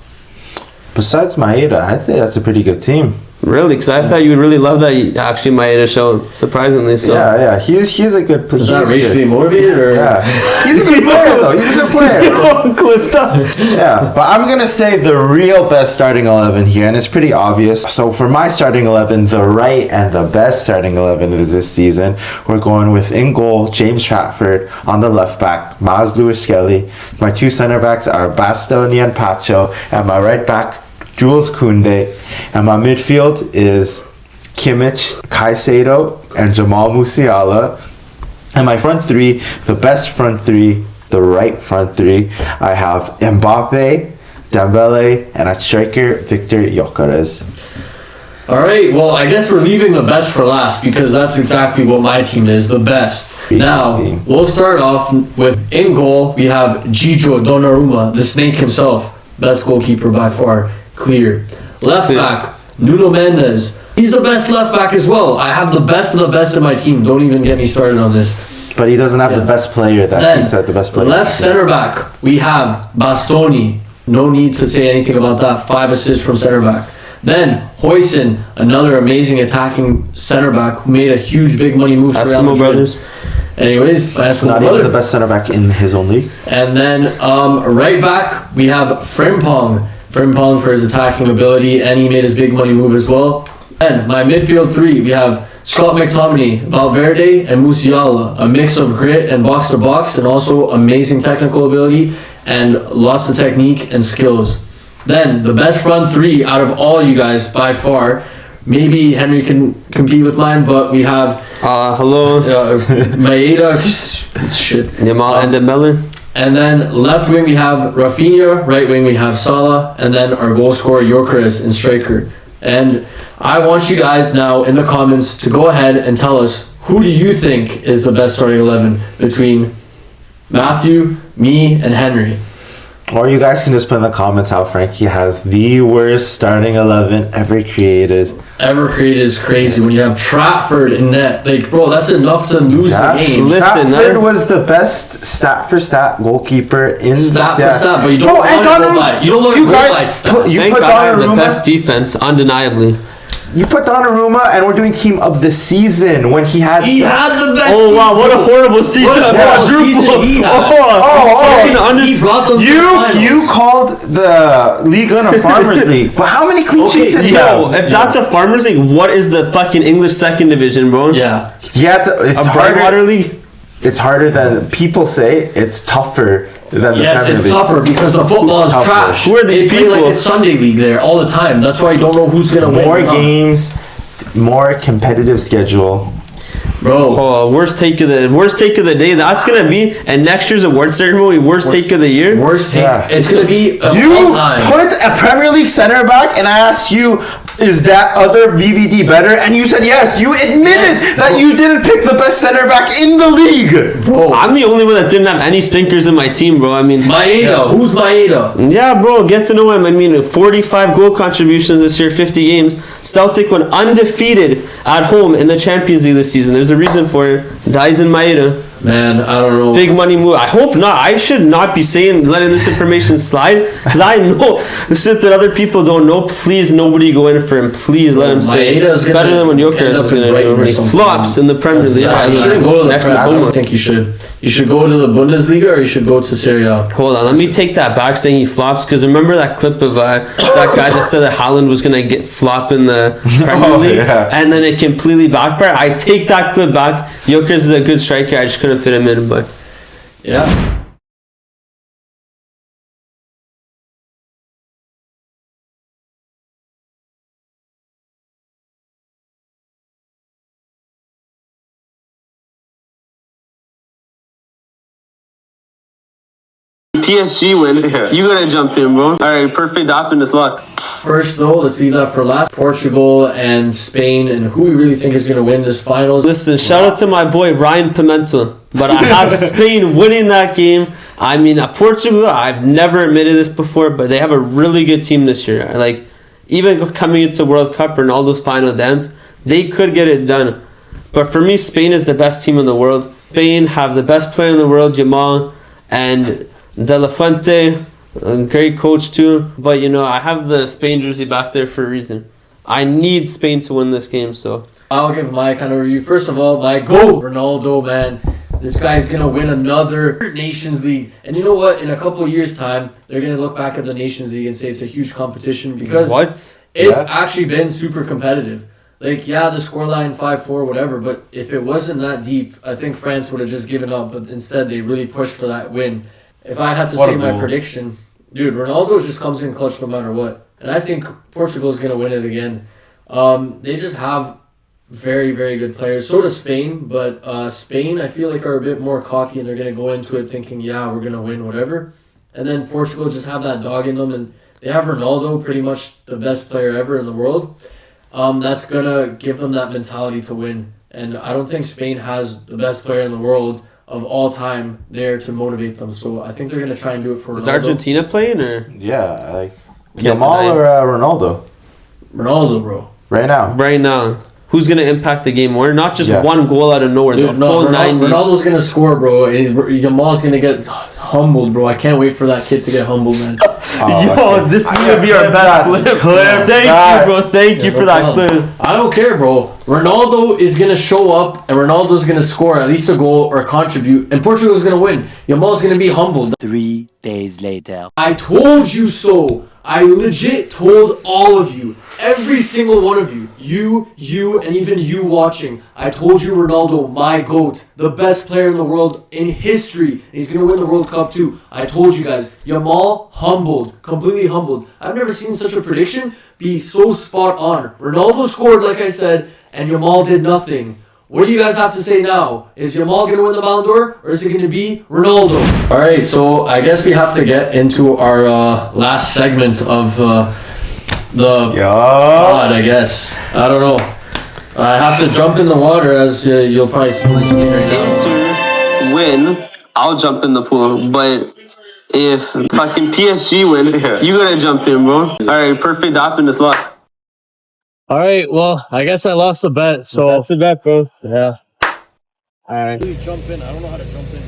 Besides Maeda, I'd say that's a pretty good team. Really? Because I thought you would really love that actually Maeda show, surprisingly. So. Yeah. He's a good player. Is that racially motivated or? Yeah. He's a good player though. He's a good player. Clipped up. Yeah, but I'm gonna say the real best starting 11 here, and it's pretty obvious. So for my starting 11, the right and the best starting 11 is this season. We're going with in goal James Trafford, on the left back Miles Lewis-Skelly. My two center backs are Bastoni and Pacho, and my right back Jules Koundé, and my midfield is Kimmich, Caicedo, and Jamal Musiala. And my front three, the best front three, the right front three, I have Mbappe, Dembele, and at striker Victor Gyökeres. All right. Well, I guess we're leaving the best for last because that's exactly what my team is, the best. Now we'll start off with in goal. We have Gigio Donnarumma, the snake himself, best goalkeeper by far. Clear. Left back, Nuno Mendes. He's the best left back as well. I have the best of the best in my team. Don't even get me started on this. But he doesn't have the best player that Then, he said the best player. Left center back, we have Bastoni. No need to say anything about that. 5 assists from center back. Then Huijsen, another amazing attacking center back who made a huge big money move for Real Madrid. Brothers. Anyways, not even the best center back in his own league. And then right back, we have Frimpong. Frimpong for his attacking ability, and he made his big money move as well. And my midfield three, we have Scott McTominay, Valverde, and Musiala. A mix of grit and box to box, and also amazing technical ability and lots of technique and skills. Then the best front three out of all you guys by far. Maybe Henry can compete with mine, but we have Maeda, shit, Yamal and Dembele. And then left wing we have Rafinha, right wing we have Salah, and then our goal scorer Gyökeres and striker. And I want you guys now in the comments to go ahead and tell us who do you think is the best starting 11 between Matthew, me, and Henry. Or you guys can just put in the comments how Franky has the worst starting 11 ever created. Ever created is crazy when you have Trafford in net. Like, bro, that's enough to lose the game. Listen, Trafford was the best stat for stat goalkeeper in stat for stat, but you don't want to go by. You don't want to go by stats. You put Donnarumma, the best defense, undeniably. You put Donnarumma, and we're doing team of the season when he had. He had the best. Oh wow, what a horrible season! What a horrible season he had. He brought them to the finals. You called the league a farmers league, but how many clean sheets did he have? If that's a farmers league, what is the fucking English second division, bro? Yeah, it's a Brightwater league. It's harder than people say. It's tougher than the Premier Yes, it's League. tougher because the football is trash. Who are these They play people? like it's Sunday league there all the time. That's why you don't know who's gonna win. More games, more competitive schedule. Bro. Oh, worst take of the day. That's gonna be and next year's award ceremony. Worst take of the year. Worst take. Yeah. It's gonna be of You all time. put a Premier League center back, and I asked you, is that other VVD better? And you said yes. You admitted that you didn't pick the best center back in the league. Bro. I'm the only one that didn't have any stinkers in my team, bro. I mean, Maeda. Who's Maeda? yeah, bro, get to know him. I mean, 45 goal contributions this year, 50 games. Celtic went undefeated at home in the Champions League this season. There's a reason for it. Dyson Maeda. Man, I don't know. Big money move. I hope not. I should not be letting this information slide because I know the shit that other people don't know. Please, nobody go in for him. Please let him stay. Maeda's Better than when Gyökeres is going to do. He flops in the Premier League. You shouldn't go to the Next to Prem. I Puma. don't think you should. You should go to the Bundesliga or you should go to Serie A. Hold on, let me take that back saying he flops because remember that clip of that guy that said that Haaland was going to get flop in the Premier League and then it completely backfired. I take that clip back. Gyökeres is a good striker. I just couldn't fit him in, but yeah. PSG win. You gotta jump in, bro. All right, perfect. Oppen is locked. First, though, let's leave that for last. Portugal and Spain, and who we really think is going to win this finals. Listen, shout out to my boy Ryan Pimento, but I have Spain winning that game. I mean, Portugal, I've never admitted this before, but they have a really good team this year. Like, even coming into World Cup, Ronaldo's final dance, they could get it done. But for me, Spain is the best team in the world. Spain have the best player in the world, Jamal, and De La Fuente, a great coach too. But, you know, I have the Spain jersey back there for a reason. I need Spain to win this game, so. I'll give my kind of review. First of all, my GOAT, Ronaldo, man. This guy's going to win another Nations League. And you know what? In a couple of years' time, they're going to look back at the Nations League and say it's a huge competition because it's actually been super competitive. Like, yeah, the scoreline 5-4, whatever, but if it wasn't that deep, I think France would have just given up, but instead they really pushed for that win. If I had to say my prediction, dude, Ronaldo just comes in clutch no matter what. And I think Portugal's going to win it again. They just have very, very good players. So does Spain, but Spain, I feel like, are a bit more cocky and they're going to go into it thinking, yeah, we're going to win, whatever. And then Portugal just have that dog in them, and they have Ronaldo, pretty much the best player ever in the world. That's going to give them that mentality to win. And I don't think Spain has the best player in the world of all time there to motivate them. So I think they're going to try and do it for Ronaldo. Is Argentina playing, or? Yeah, like Jamal or Ronaldo? Ronaldo, bro. Right now. Right now. Who's going to impact the game more? Not just one goal out of nowhere. Dude, the full 90. Ronaldo's going to score, bro. Jamal's going to get humbled, bro. I can't wait for that kid to get humbled, man. Yo, this is going to be our best clip. Thank you, bro. Thank you for that clip. I don't care, bro. Ronaldo is going to show up, and Ronaldo's going to score at least a goal or contribute, and Portugal's going to win. Jamal's going to be humbled. 3 days later. I told you so. I legit told all of you, every single one of you, you, and even you watching, I told you Ronaldo, my GOAT, the best player in the world in history, and he's going to win the World Cup too. I told you guys, Jamal humbled, completely humbled. I've never seen such a prediction be so spot on. Ronaldo scored, like I said, and Jamal did nothing. What do you guys have to say now? Is Jamal going to win the Ballon d'Or, or is it going to be Ronaldo? All right, so I guess we have to get into our last segment of the pod, I guess. I don't know. I have to jump in the water, as you'll probably see on the screen right now. To win, I'll jump in the pool, but if fucking PSG win, you gotta jump in, bro. All right, perfect happiness, luck. All right, well, I guess I lost the bet, so... That's the bet, bro. Yeah. Alright. Jump in. I don't know how to jump in.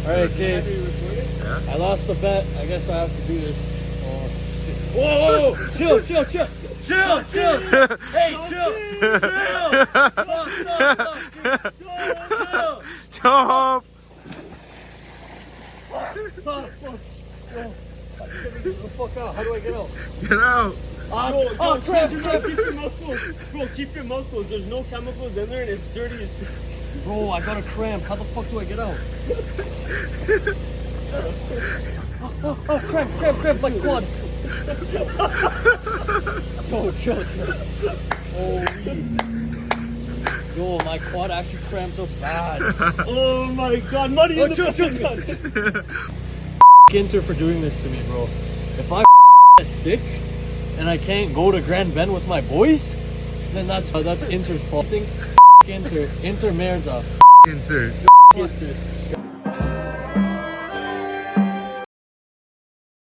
Alright, see. I lost the bet. I guess I have to do this. Whoa! Chill! Hey, chill! Jump! Get the fuck out. How do I get out? Get out! Crap, keep your mouth closed. Bro, keep your mouth closed. There's no chemicals in there and it's dirty as shit. Bro, I got a cramp. How the fuck do I get out? Cramp, my quad. Yo, chill. Holy. Yo, my quad actually cramped up bad. Oh my god, money in the Inter for doing this to me, bro. If I get sick and I can't go to Grand Bend with my boys, then that's Inter's fault. Inter merda. Inter. Inter.